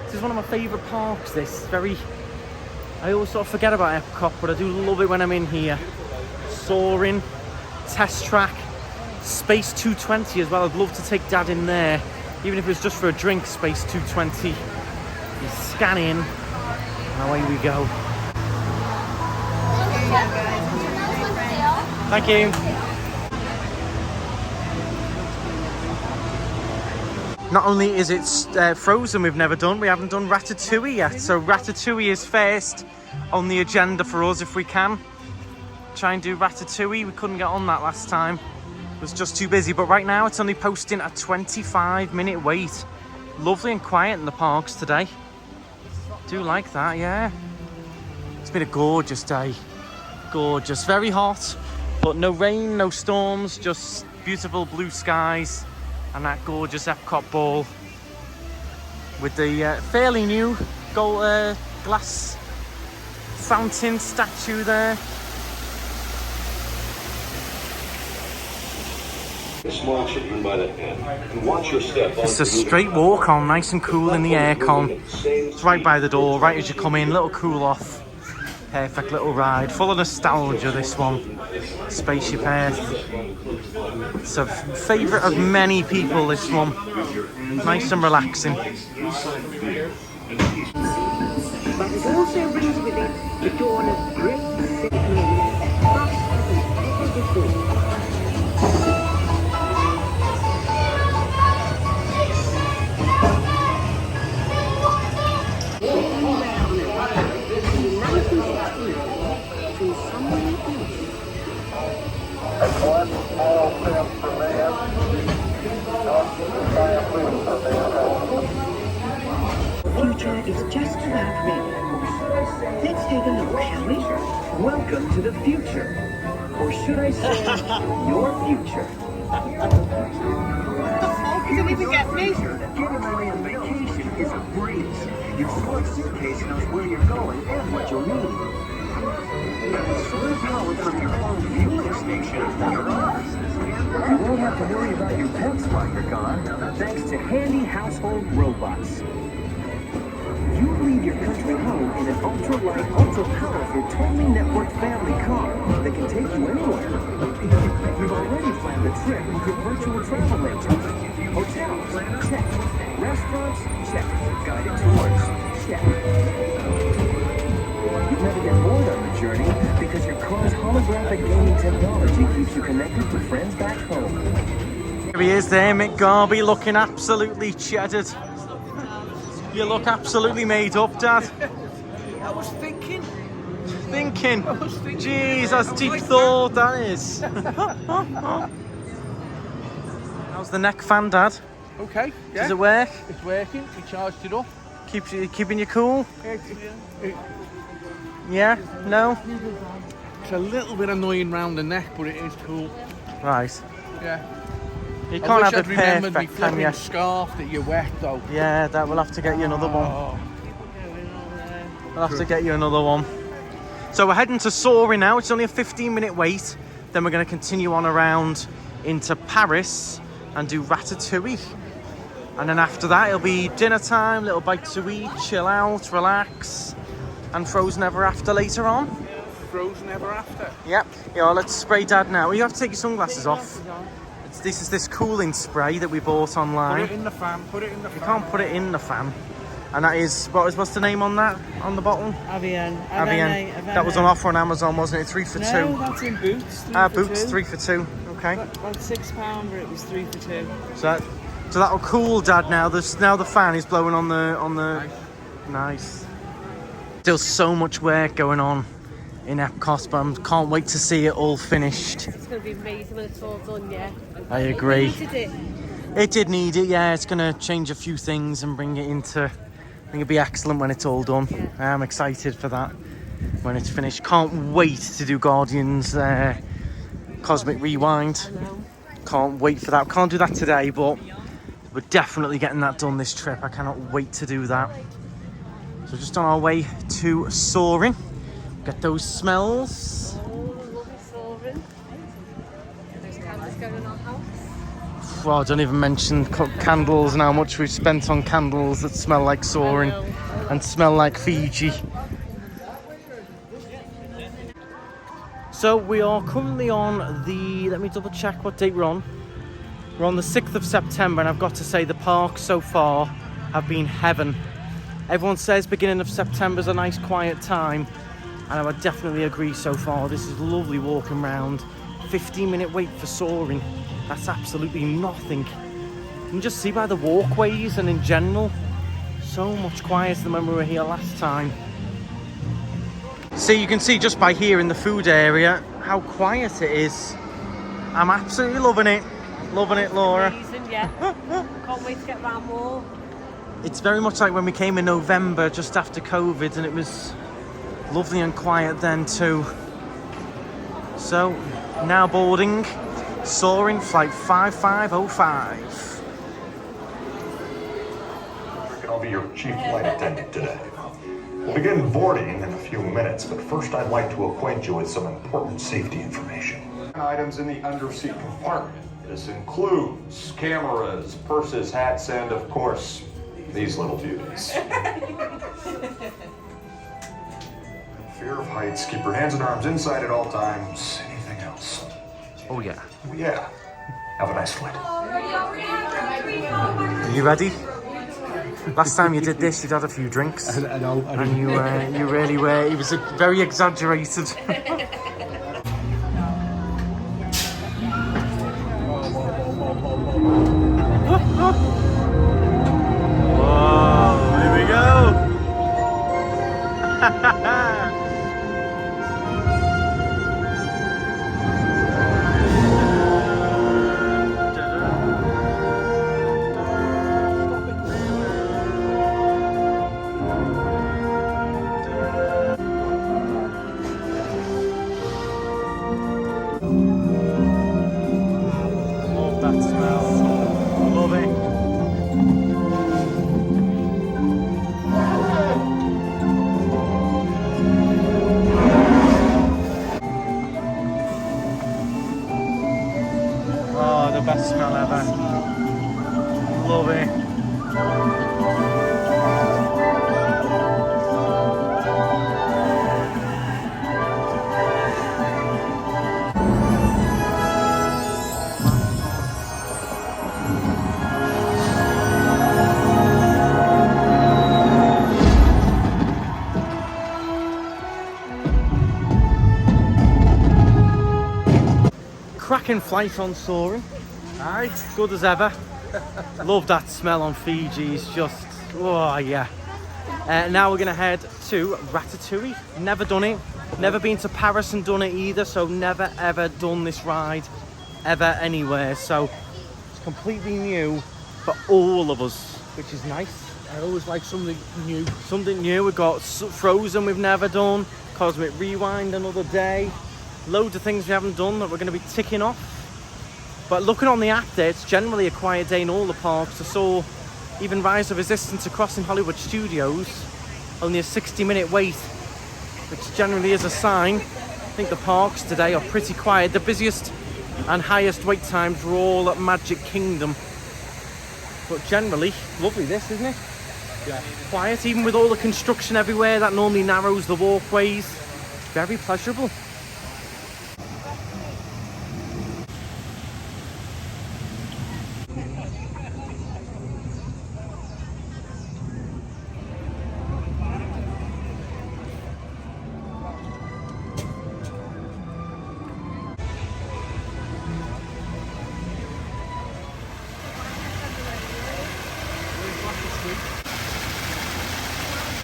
This is one of my favourite parks, this. I always sort of forget about Epcot, but I do love it when I'm in here. Soaring, Test Track, Space 220 as well. I'd love to take Dad in there, even if it was just for a drink. Space 220. You scan in, and away we go. Thank you. Not only is it Frozen we've never done, we haven't done Ratatouille yet. So Ratatouille is first on the agenda for us if we can. Try and do Ratatouille. We couldn't get on that last time. It was just too busy. But right now it's only posting a 25-minute wait. Lovely and quiet in the parks today. Do like that, yeah. It's been a gorgeous day. Gorgeous. Very hot, but no rain, no storms, just beautiful blue skies. And that gorgeous Epcot ball with the fairly new gold glass fountain statue there. Small children by the hand. And watch your step. It's a straight walk on, nice and cool in the aircon. It's right by the door, right as you come in, little cool off. Perfect little ride, full of nostalgia this one. Spaceship Earth. It's a favourite of many people, this one. Nice and relaxing. But it also brings with it the dawn of great ceremonies, faster than ever before. The future is just about ready. Let's take a look, shall we? Welcome to the future. Or should I say, your future. You didn't even get me. Getting away on vacation is a breeze. Your smart suitcase knows where you're going and what you'll need. Solar power from your own fueling station for your eyes. You won't have to worry about your pets while you're gone, thanks to handy household robots. You leave your country home in an ultra-light, ultra-powerful, totally networked family car that can take you anywhere. You've already planned the trip with your virtual travel agent. Hotels, check. Restaurants, check. Guided tours, check. You'll never get bored on the journey because your car's holographic gaming technology keeps you connected to friends back home. Here he is there, Mick Garby, looking absolutely cheddared. You look absolutely made up, Dad. I was thinking. Jeez, that's deep thought, that is. How's the neck fan, Dad? Okay, yeah. Does it work? It's working. We charged it up. Keeping you cool? Yeah? No? It's a little bit annoying round the neck, but it is cool. Right. Yeah. You can't have it remembered perfect, my can you? scarf that you're wet though. Yeah, that we'll have to get you another one. We'll have to get you another one. So we're heading to Soaring now. It's only a 15-minute wait. Then we're going to continue on around into Paris and do Ratatouille. And then after that, it'll be dinner time, little bite to eat, chill out, relax, and Frozen Ever After later on. Frozen Ever After? Yep. Yeah, let's spray Dad now. You have to take your sunglasses off. This is this cooling spray that we bought online. Put it in the fan. Put it in the fan. You can't put it in the fan. And that is, what's the name on that, on the bottle? Avian. That was on offer on Amazon, wasn't it? 3 for 2. No, that's in Boots. Boots, 3 for 2. Okay. About £6, but it was 3 for 2. So that'll cool Dad now. Now the fan is blowing on the. Nice. Still so much work going on in Epcot, but I can't wait to see it all finished. It's going to be amazing when it's all done, yeah. I agree. It did need it, yeah. It's gonna change a few things and bring it into. I think it'll be excellent when it's all done. I'm excited for that when it's finished. Can't wait to do Guardians Cosmic Rewind. Can't wait for that. Can't do that today, but we're definitely getting that done this trip. I cannot wait to do that. So just on our way to Soaring. Get those smells. Oh, lovely Soaring. There's candles going in our house. Well, don't even mention candles and how much we've spent on candles that smell like Soaring and smell like Fiji. So we are currently on the, let me double check what date we're on. We're on the 6th of September, and I've got to say the parks so far have been heaven. Everyone says beginning of September is a nice quiet time, and I would definitely agree so far. This is lovely walking around. 15-minute wait for Soaring. That's absolutely nothing. You can just see by the walkways and in general, so much quieter than when we were here last time. See, you can see just by here in the food area how quiet it is. I'm absolutely loving it. Loving it, Laura. Amazing, yeah. Can't wait to get round more. It's very much like when we came in November, just after COVID, and it was lovely and quiet then too. So, now boarding Soaring flight 5505. I'll be your chief flight attendant today. We'll begin boarding in a few minutes, but first I'd like to acquaint you with some important safety information. Items in the underseat compartment. This includes cameras, purses, hats, and of course, these little beauties. Fear of heights. Keep your hands and arms inside at all times. Anything else? Oh yeah. Oh yeah. Have a nice flight. Are you ready? Last time you did this, you'd had a few drinks. I know. And you really were. It was very exaggerated. Whoa, here we go. Love that smell. Love it. Oh, the best smell ever. Love it. Cracking flight on Soaring. Aye, good as ever. Love that smell on Fiji. It's just, oh yeah. Now we're gonna head to Ratatouille. Never done it. Never been to Paris and done it either. So never ever done this ride ever anywhere. So it's completely new for all of us, which is nice. I always like something new. Something new. We've got Frozen we've never done. Cosmic Rewind another day. Loads of things we haven't done that we're going to be ticking off. But looking on the app there, it's generally a quiet day in all the parks. I saw even Rise of Resistance across in Hollywood Studios, only a 60-minute wait, which generally is a sign. I think the parks today are pretty quiet. The busiest and highest wait times were all at Magic Kingdom. But generally, lovely this, isn't it? Yeah. Quiet, even with all the construction everywhere, that normally narrows the walkways. Very pleasurable.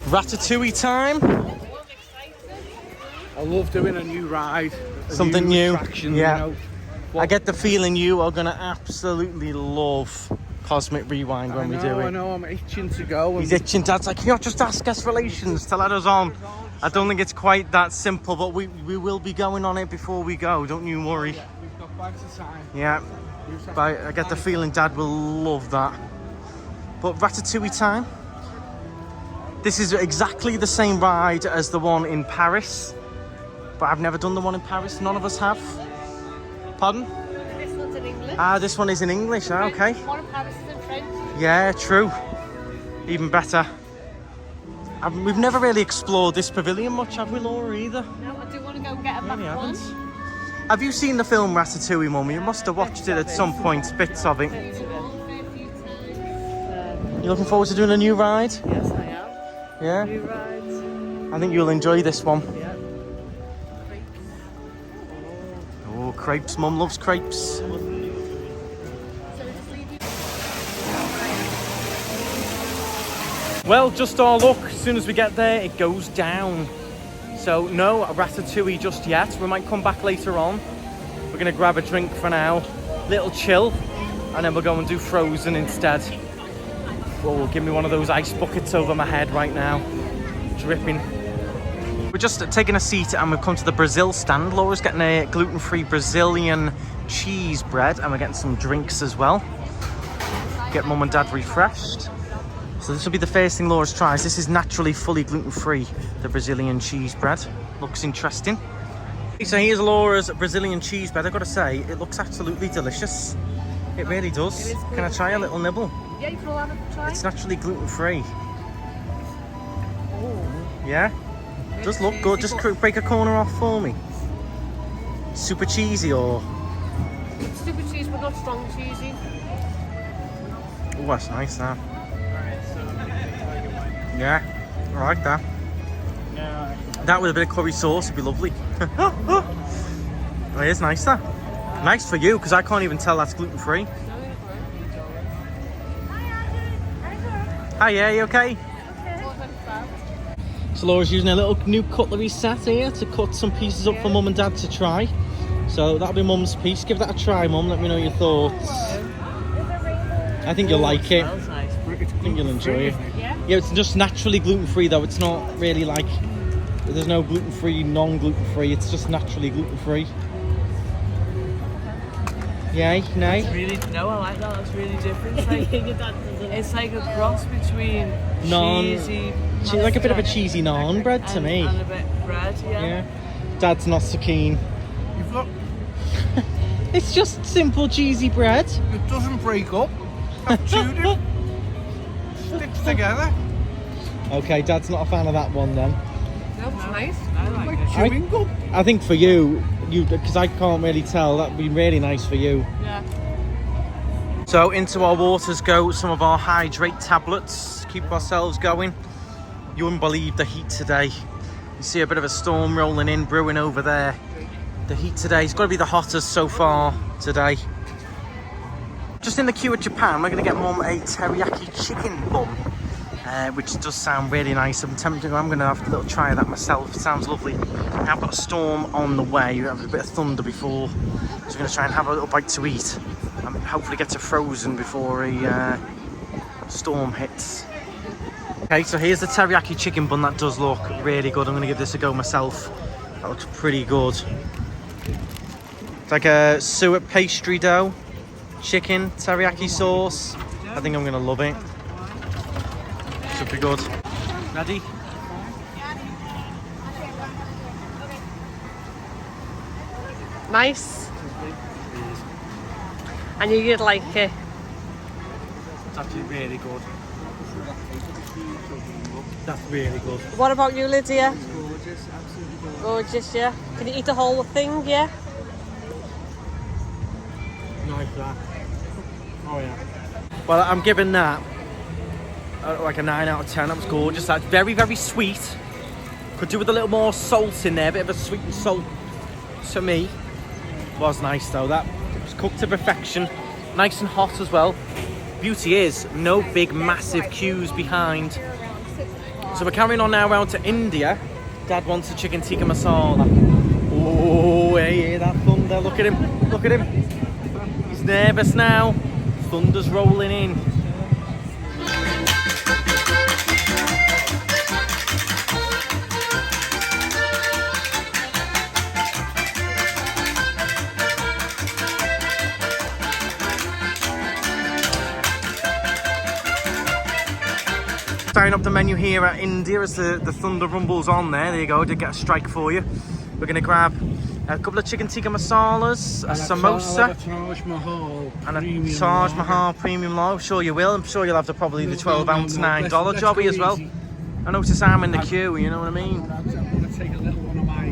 Ratatouille time. I love doing a new ride. Something new. Attraction, yeah. You know. I get the feeling you are going to absolutely love Cosmic Rewind when we do it. I know, I'm itching to go. He's itching. Dad's like, can you not just ask guest relations to let us on? I don't think it's quite that simple, but we will be going on it before we go. Don't you worry. Yeah, we've got bags of time. Yeah, but I get the feeling Dad will love that. But Ratatouille time. This is exactly the same ride as the one in Paris, but I've never done the one in Paris. None of us have. Pardon? This one's in English. Ah, this one is in English. Ah, okay. One in Paris is in French. Yeah, true. Even better. We've never really explored this pavilion much, have we, Laura, either? No, I do want to go get a back one. Have you seen the film Ratatouille, Mum? You must have watched it at some point, bits of it. You looking forward to doing a new ride? Yes, I am. Yeah? New rides. I think you'll enjoy this one. Yeah. Oh, crepes. Mum loves crepes. Well, just our luck. As soon as we get there, it goes down. So, no Ratatouille just yet. We might come back later on. We're going to grab a drink for now. Little chill. And then we'll go and do Frozen instead. Whoa, give me one of those ice buckets over my head right now. Dripping. We're just taking a seat and we've come to the Brazil stand. Laura's getting a gluten-free Brazilian cheese bread and we're getting some drinks as well. Get Mum and Dad refreshed. So this will be the first thing Laura's tries. This is naturally fully gluten-free, the Brazilian cheese bread. Looks interesting. So here's Laura's Brazilian cheese bread. I've got to say, it looks absolutely delicious. It really does. Can I try a little nibble? Yeah, you can all have a try. It's naturally gluten-free. Yeah? It does look good. Just break a corner off for me. Super cheesy or? It's super cheese, but not strong cheesy. Oh, that's nice, that. Yeah, I like that. That with a bit of curry sauce would be lovely. It is nice, that. Nice for you, because I can't even tell that's gluten-free. Hi, yeah, you okay? So Laura's using a little new cutlery set here to cut some pieces up for Mum and Dad to try. So that'll be Mum's piece. Give that a try, Mum. Let me know your thoughts. I think you'll like it. I think you'll enjoy it. Yeah, it's just naturally gluten-free though. It's not really like, there's no gluten-free, non-gluten-free. It's just naturally gluten-free. Yay, nay? No, I like that. That's really different. It's like a cross between cheesy... like a bit of a cheesy naan bread to me. And a bit bread, yeah. Dad's not so keen. It's just simple cheesy bread. It doesn't break up. I've chewed it. Sticks together. Okay, Dad's not a fan of that one then. That was nice. I like it. Chewing gum. I think for you, because I can't really tell, that'd be really nice for you. Yeah. So into our waters go some of our hydrate tablets. Keep ourselves going. You wouldn't believe the heat today. You see a bit of a storm rolling in, brewing over there. The heat today has got to be the hottest so far today. Just in the queue at Japan, we're going to get Mum a teriyaki chicken bun, which does sound really nice. I'm going to have a little try of that myself. It sounds lovely. I've got a storm on the way. We have a bit of thunder before, so we're going to try and have a little bite to eat and hopefully get to Frozen before a storm hits. Okay, so here's the teriyaki chicken bun. That does look really good. I'm going to give this a go myself. That looks pretty good. It's like a suet pastry dough, chicken, teriyaki sauce. I think I'm going to love it. Should be good. Ready? Nice. And you'd like it. It's actually really good. That's really good. What about you, Lydia? Gorgeous, absolutely gorgeous. Gorgeous, yeah. Can you eat the whole thing, yeah? Like that. Oh yeah. Well, I'm giving that like a 9 out of 10. That was gorgeous. That's very, very sweet. Could do with a little more salt in there. A bit of a sweet and salt to me. Was nice though. That was cooked to perfection. Nice and hot as well. Beauty is no big massive queues behind. So we're carrying on now around to India. Dad wants a chicken tikka masala. Oh, hey, that thunder. Look at him. Look Look at him. He's nervous now. Thunder's rolling in. Starting up the menu here at India as the Thunder rumbles on there. There you go, did get a strike for you. We're going to grab a couple of chicken tikka masalas, a samosa, and a Taj Mahal premium low. I'm sure you will. I'm sure you'll have probably the 12-ounce $9 jobby as well. I notice I'm in the queue, you know what I mean? I'm going to take a little one of my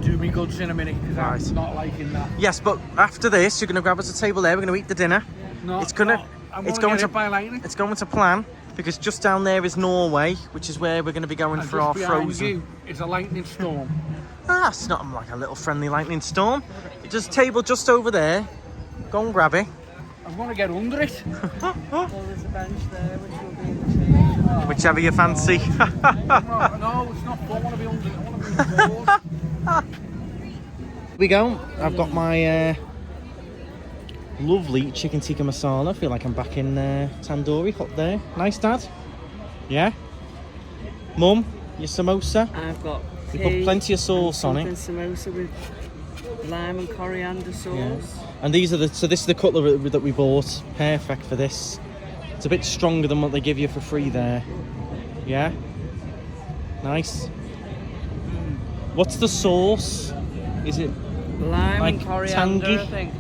do me goods in a minute because I'm not liking that. Yes, but after this, you're going to grab us a table there. We're going to eat the dinner. No, it's going to plan. Because just down there is Norway, which is where we're going to be going for our Frozen. It's a lightning storm. Ah, it's not like a little friendly lightning storm. Just table just over there. Go and grab it. I'm going to get under it. Well, there's a bench there, which will be in the change. Whichever you fancy. no, it's not. I want to be under it. I want to be on board. Here we go. I've got my lovely chicken tikka masala. I feel like I'm back in tandoori hut there. Nice, Dad? Yeah? Mum, your samosa? I've got We put plenty of sauce on it. Samosa with lime and coriander sauce. Yeah. And these are this is the cutlery that we bought. Perfect for this. It's a bit stronger than what they give you for free there. Yeah? Nice. What's the sauce? Is it lime like and coriander, tangy? I think.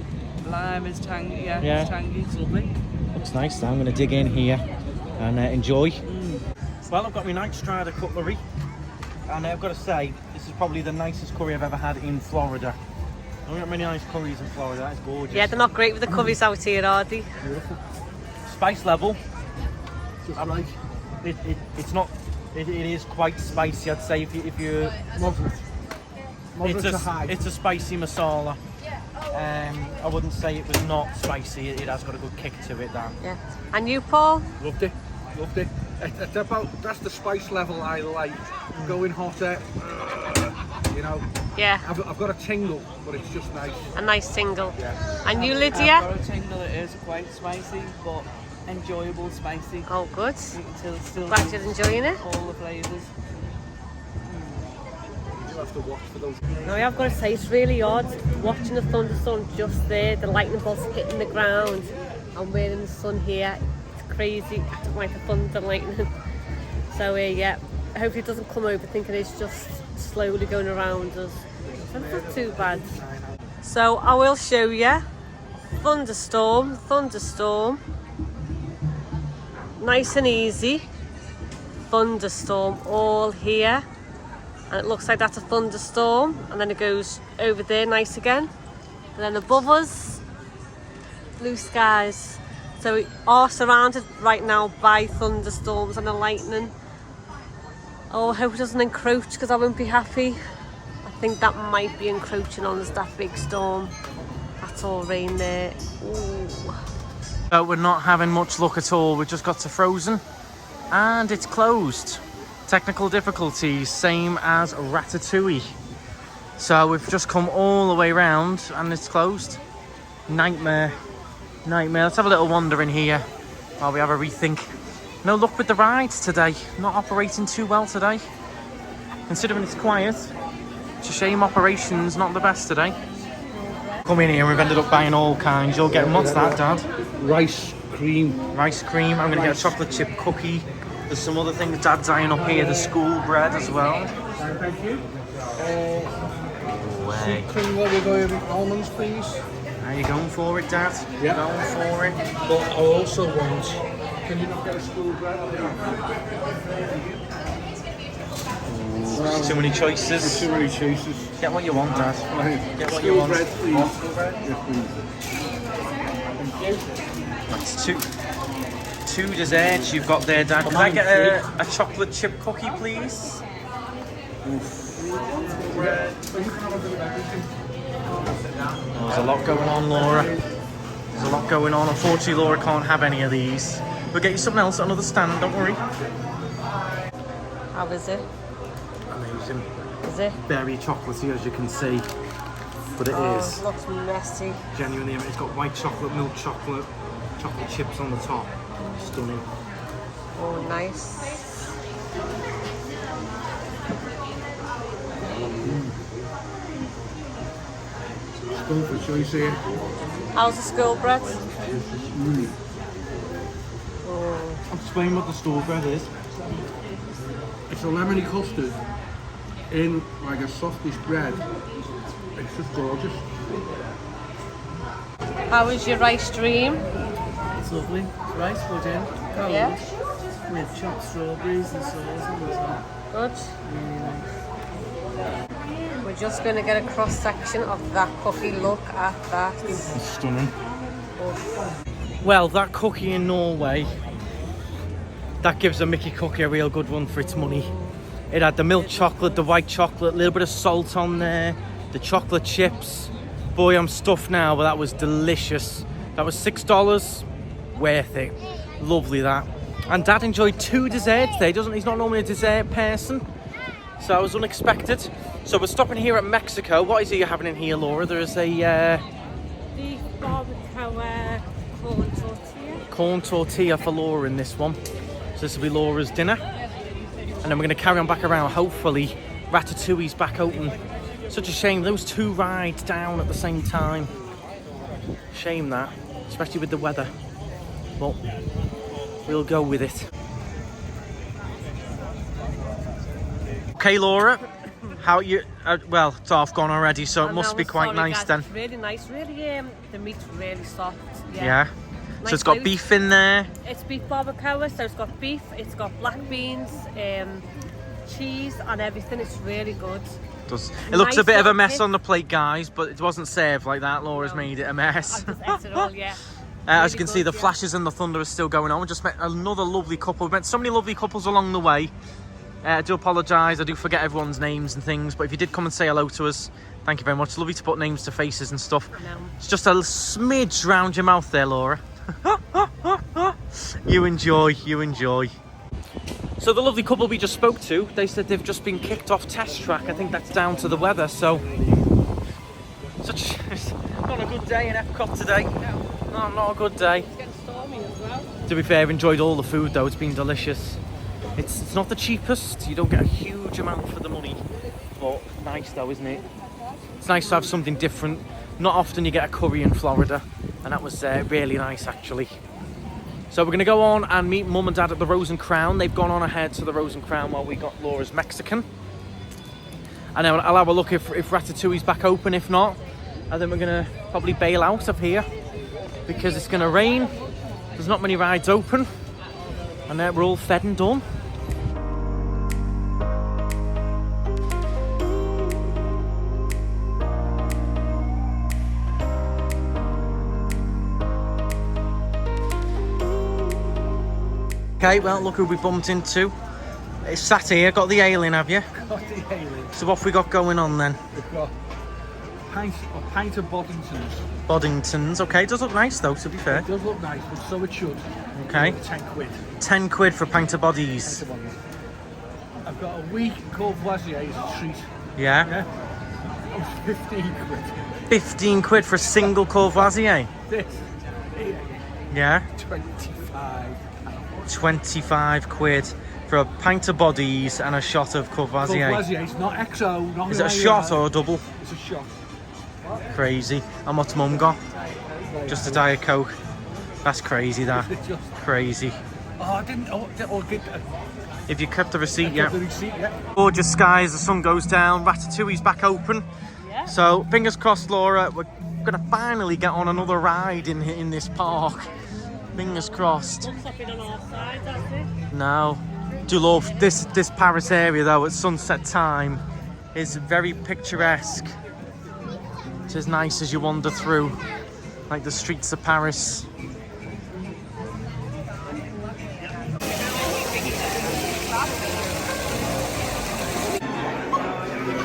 Lime is tangy, yeah. It's tangy, it's lovely. Looks nice. So I'm going to dig in here and enjoy. Well, I've got my KnightStrider cutlery, and I've got to say, this is probably the nicest curry I've ever had in Florida. I don't get many nice curries in Florida. That is gorgeous. Yeah, they're not great with the curries out here, are they? Beautiful. Spice level. Right. It's not. It is quite spicy. I'd say if you. Moderate to high. It's a spicy masala. I wouldn't say it was not spicy. It has got a good kick to it, that. Yeah. And you, Paul? Loved it. It's that's the spice level I like. Going hotter, you know. Yeah. I've got a tingle, but it's just nice. A nice tingle. Yeah. And you, Lydia? I've got a tingle. It is quite spicy, but enjoyable spicy. Oh, good. You can still glad you're enjoying it. All the flavours. You have to watch for those. No, I've got to say, it's really odd watching the thunderstorm just there, the lightning bolts hitting the ground, and we're in the sun here. It's crazy. I don't like the thunder and lightning. So, yeah, hopefully it doesn't come over thinking it's just slowly going around us. So it's not too bad. So, I will show you. Thunderstorm. Nice and easy. Thunderstorm all here. And it looks like that's a thunderstorm, and then it goes over there nice again, and then above us blue skies. So we are surrounded right now by thunderstorms and the lightning. Oh, I hope it doesn't encroach because I won't be happy. I think that might be encroaching on us, that big storm. That's all rain there. Ooh. We're not having much luck at all. We just got to Frozen and it's closed. Technical difficulties, same as Ratatouille. So we've just come all the way around and it's closed. Nightmare. Let's have a little wander in here while we have a rethink. No luck with the rides today. Not operating too well today. Considering it's quiet. It's a shame operation's not the best today. Come in here and we've ended up buying all kinds. You're getting, what's that, Dad? Rice cream. I'm going to get a chocolate chip cookie. There's some other things Dad's eyeing up here, the school bread as well. Thank you. Way. Cream level with almonds, please. Are you going for it, Dad? Yeah. Going for it? But I also want. Can you not get a school bread? Too many choices. Too many choices. Get what you want, Dad. Right. Get what school you want. bread, please. School bread? Yes, please. That's two desserts you've got there, Dad. Can I get a chocolate chip cookie, please? Oh, there's a lot going on, Laura. There's a lot going on. Unfortunately, Laura can't have any of these. We'll get you something else at another stand, don't worry. How is it? Amazing. Is it? Very chocolatey, as you can see. but it is. Looks messy. Genuinely, it's got white chocolate, milk chocolate, chocolate chips on the top. Stunning. Oh, nice. School for choice here. How's the school bread? Explain what the store bread is. It's a lemony custard in like a softish bread. It's just gorgeous. How was your rice dream? It's lovely. It's rice pudding, cold, Yeah. with chopped strawberries and sauce on the top. Good. Really nice. We're just going to get a cross section of that cookie. Look at that. It's stunning. Oh. Well, that cookie in Norway, that gives a Mickey cookie a real good run for its money. It had the milk chocolate, the white chocolate, a little bit of salt on there, the chocolate chips. Boy, I'm stuffed now, but that was delicious. That was $6. Worth it. Lovely that. And Dad enjoyed 2 desserts there. He's not normally a dessert person, so that was unexpected. So we're stopping here at Mexico. What is it you're having in here, Laura? There is a Beef barbacoa corn tortilla. corn tortilla for Laura in this one. So this will be Laura's dinner. And then we're going to carry on back around. Hopefully Ratatouille's back open. Such a shame, those 2 rides down at the same time. Shame that, especially with the weather. But we'll go with it. Okay, Laura, how you? Well, it's half gone already, so it must be quite nice then. It's really nice. Really, the meat's really soft. Yeah. Nice So it's got food. beef in there. It's beef barbacoa, so it's got beef, it's got black beans, cheese and everything. It's really good. It looks a bit of a mess pit. on the plate, guys, but it wasn't served like that. Laura's made it a mess. I've just ate it all, yeah. As you can see, the flashes and the thunder are still going on. We just met another lovely couple. We met so many lovely couples along the way. I do apologise, I do forget everyone's names and things, but if you did come and say hello to us, thank you very much. It's lovely to put names to faces and stuff. It's just a smidge round your mouth there, Laura. You enjoy, you enjoy. So the lovely couple we just spoke to, they said they've just been kicked off test track. I think that's down to the weather, so... It's not a good day in Epcot today. No, not a good day. It's getting stormy as well. To be fair, I've enjoyed all the food though, it's been delicious. It's not the cheapest, you don't get a huge amount for the money, but nice though, isn't it? It's nice to have something different. Not often you get a curry in Florida, and that was really nice actually. So we're going to go on and meet Mum and Dad at the Rose and Crown. They've gone on ahead to the Rose and Crown while we got Laura's Mexican. And then I'll have a look if Ratatouille's back open. If not, I think we're going to probably bail out of here because it's going to rain. There's not many rides open, and we're all fed and done. Okay, well, look who we bumped into. It's sat here, got the alien, have you? Got the alien. So what have we got going on then? We've got a pint of Boddingtons. Boddingtons, okay, it does look nice though, to be fair. It does look nice, but so it should. Okay. 10 quid. 10 quid for a pint of bodies. I've got a week Courvoisier as a treat. Yeah? Yeah. That was 15 quid. 15 quid for a single Courvoisier? This. Yeah? 25. 25 quid for a pint of bodies and a shot of Courvoisier. Courvoisier, it's not XO. Not Is it a shot or a double? It's a shot. Crazy. And what's Mum got? Just a Diet Coke. That's crazy, that. Crazy. Oh, I didn't. Get if you kept the receipt, yeah. The receipt, yeah. Gorgeous skies, the sun goes down, Ratatouille's back open. Yeah. So, fingers crossed, Laura, we're going to finally get on another ride in this park. Fingers crossed. Looks like on our side, doesn't it? No. Do love this Paris area though at sunset time is very picturesque. It's as nice as you wander through, like the streets of Paris.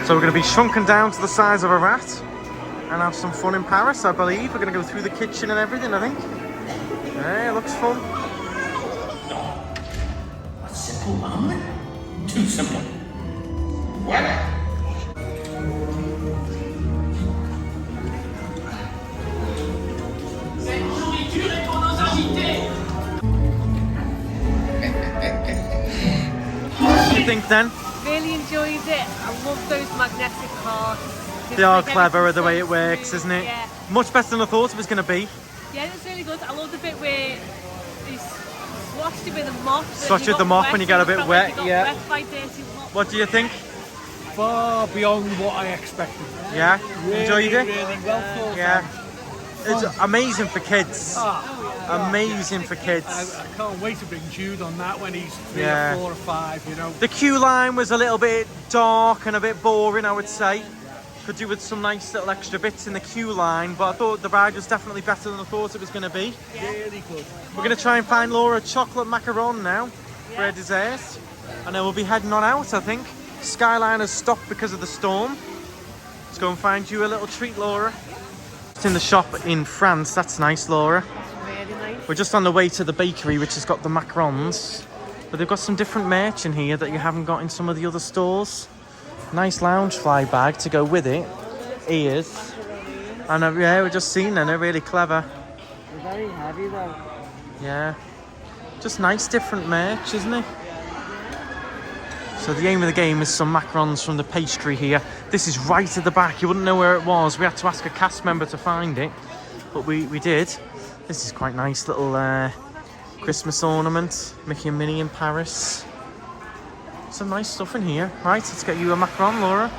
So we're going to be shrunken down to the size of a rat and have some fun in Paris, I believe. We're going to go through the kitchen and everything, I think. Yeah, it looks fun. What's simple, Mum? Too simple. What? think then? Really enjoyed it. I love those magnetic carts. They are clever the way it works, isn't it? Yeah. Much better than I thought it was going to be. Yeah, it was really good. I love the bit where they swashed it with a mop. Swashed with the mop when you get a bit wet, yeah. Wet by dirty mop. What do you think? Far beyond what I expected. Yeah? Really, Enjoyed it? Really well thought Yeah. out. It's amazing for kids. Amazing for kids. I can't wait to bring Jude on that when he's 3 Yeah. or 4 or 5, you know. The queue line was a little bit dark and a bit boring, I would say. Could do with some nice little extra bits in the queue line, but I thought the ride was definitely better than I thought it was going to be. Really good. We're going to try and find Laura a chocolate macaron now for her dessert, and then we'll be heading on out, I think. Skyline has stopped because of the storm. Let's go and find you a little treat, Laura. It's in the shop in France. That's nice, Laura. Really nice. We're just on the way to the bakery, which has got the macarons, but they've got some different merch in here that you haven't got in some of the other stores. Nice lounge fly bag to go with it. Ears. And yeah, we've just seen them. They're really clever. They're very heavy though. Yeah. Just nice different merch, isn't it? So the aim of the game is some macarons from the pastry here. This is right at the back. You wouldn't know where it was. We had to ask a cast member to find it, but we did. This is quite nice little Christmas ornament. Mickey and Minnie in Paris. Some nice stuff in here. Right, let's get you a macaron, Laura.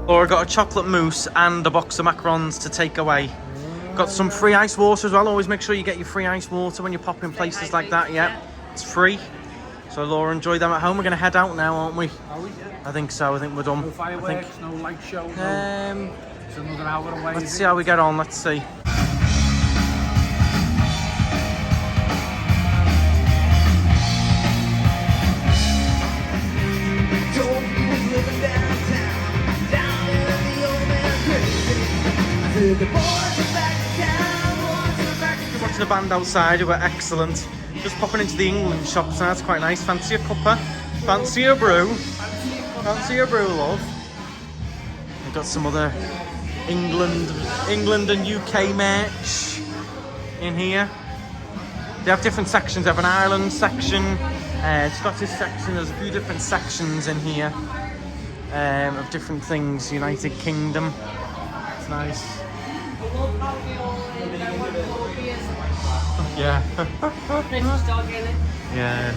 Laura got a chocolate mousse and a box of macarons to take away. Got some free ice water as well. Always make sure you get your free ice water when you pop in places like that. Yeah, it's free. So Laura, enjoy them at home. We're going to head out now, aren't we? Are we? I think so. I think we're done. No fireworks, no light show. It's another hour away. Let's see how we get on. Let's see. Watching the band outside who were excellent. Just popping into the England shops now, that's quite nice. Fancy a cuppa? Fancy a brew? Fancy a brew, love? We've got some other England and UK merch in here. They have different sections. They have an Ireland section, Scottish section. There's a few different sections in here of different things. United Kingdom. It's nice. Yeah. Yeah.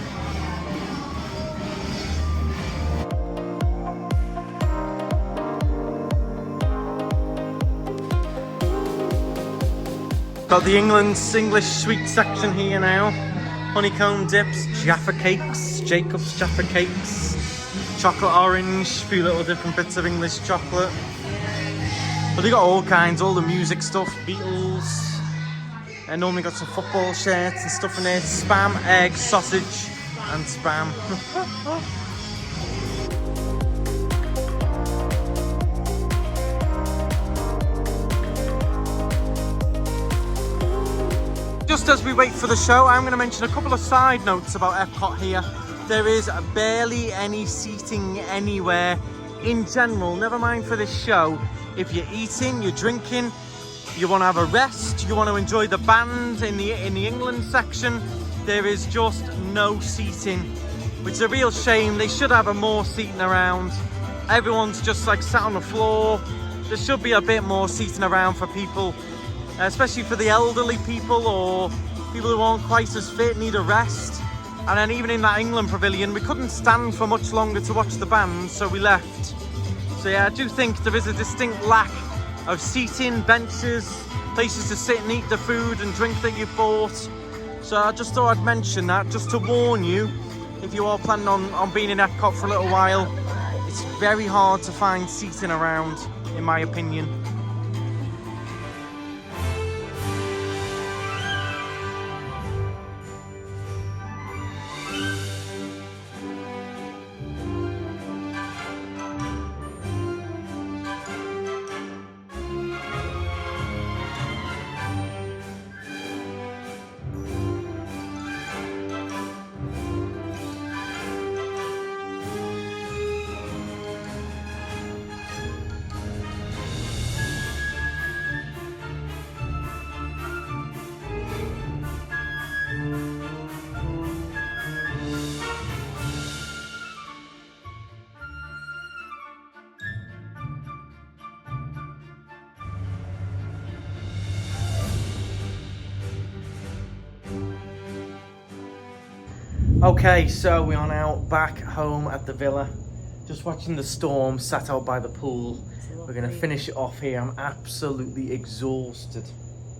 Got the English sweet section here now. Honeycomb dips, Jaffa cakes, Jacob's Jaffa cakes, chocolate orange, a few little different bits of English chocolate. But they got all kinds, all the music stuff, Beatles. And normally got some football shirts and stuff in there. Spam, egg, sausage, and spam. Just as we wait for the show, I'm going to mention a couple of side notes about Epcot here. There is barely any seating anywhere in general, never mind for this show. If you're eating, you're drinking, you want to have a rest, you want to enjoy the band in the England section, there is just no seating, which is a real shame. They should have more seating around. Everyone's just like sat on the floor. There should be a bit more seating around for people, especially for the elderly people or people who aren't quite as fit, need a rest. And then even in that England pavilion, we couldn't stand for much longer to watch the band, so we left. So yeah, I do think there is a distinct lack of seating, benches, places to sit and eat the food and drink that you've bought. So I just thought I'd mention that, just to warn you, if you are planning on being in Epcot for a little while, it's very hard to find seating around, in my opinion. Okay, so we are now back home at the villa. Just watching the storm, sat out by the pool. We're going to finish it off here. I'm absolutely exhausted.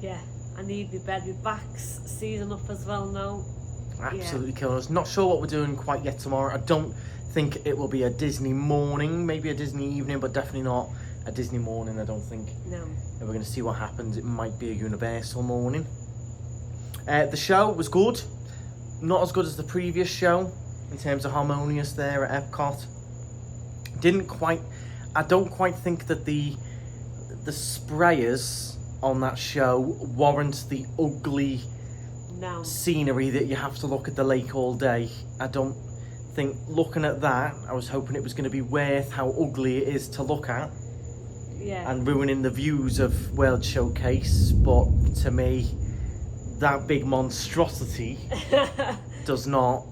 Yeah, I need my bed. My back's seizing up as well now. Absolutely killing us. Not sure what we're doing quite yet tomorrow. I don't think it will be a Disney morning, maybe a Disney evening, but definitely not a Disney morning, I don't think. No. And we're going to see what happens. It might be a Universal morning. The show was good. Not as good as the previous show in terms of harmonious there at Epcot. I don't quite think that the sprayers on that show warrant the ugly scenery that you have to look at the lake all day. I don't think, looking at that, I was hoping it was going to be worth how ugly it is to look at. Yeah. And ruining the views of World Showcase, but to me, that big monstrosity does not,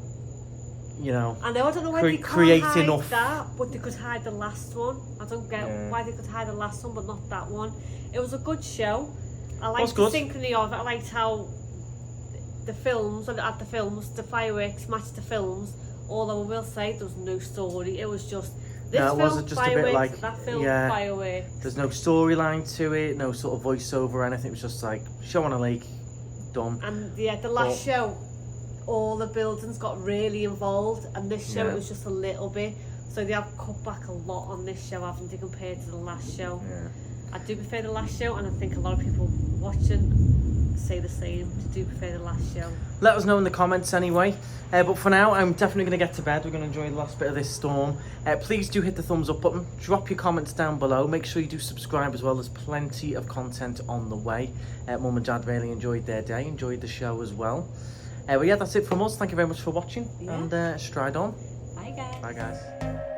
you know, I know, I don't know why they can't create hide enough. that, but they could hide the last one. I don't get why they could hide the last one, but not that one. It was a good show. I liked the synchrony of it. I liked how the films, the fireworks matched the films. Although I will say there was no story. It was just this film, wasn't just fireworks, a bit like that film, fireworks. There's no storyline to it, no sort of voiceover or anything. It was just like show on a lake, done. And yeah, the last show, all the buildings got really involved, and this show it was just a little bit. So they have cut back a lot on this show, haven't they, compared to the last show? Yeah. I do prefer the last show, and I think a lot of people watching say the same. To do prefer the last show. Let us know in the comments anyway. But for now, I'm definitely going to get to bed. We're going to enjoy the last bit of this storm. Please do hit the thumbs up button. Drop your comments down below. Make sure you do subscribe as well. There's plenty of content on the way. Mum and Dad really enjoyed their day. Enjoyed the show as well. But yeah, that's it from us. Thank you very much for watching. And stride on. Bye guys. Bye guys.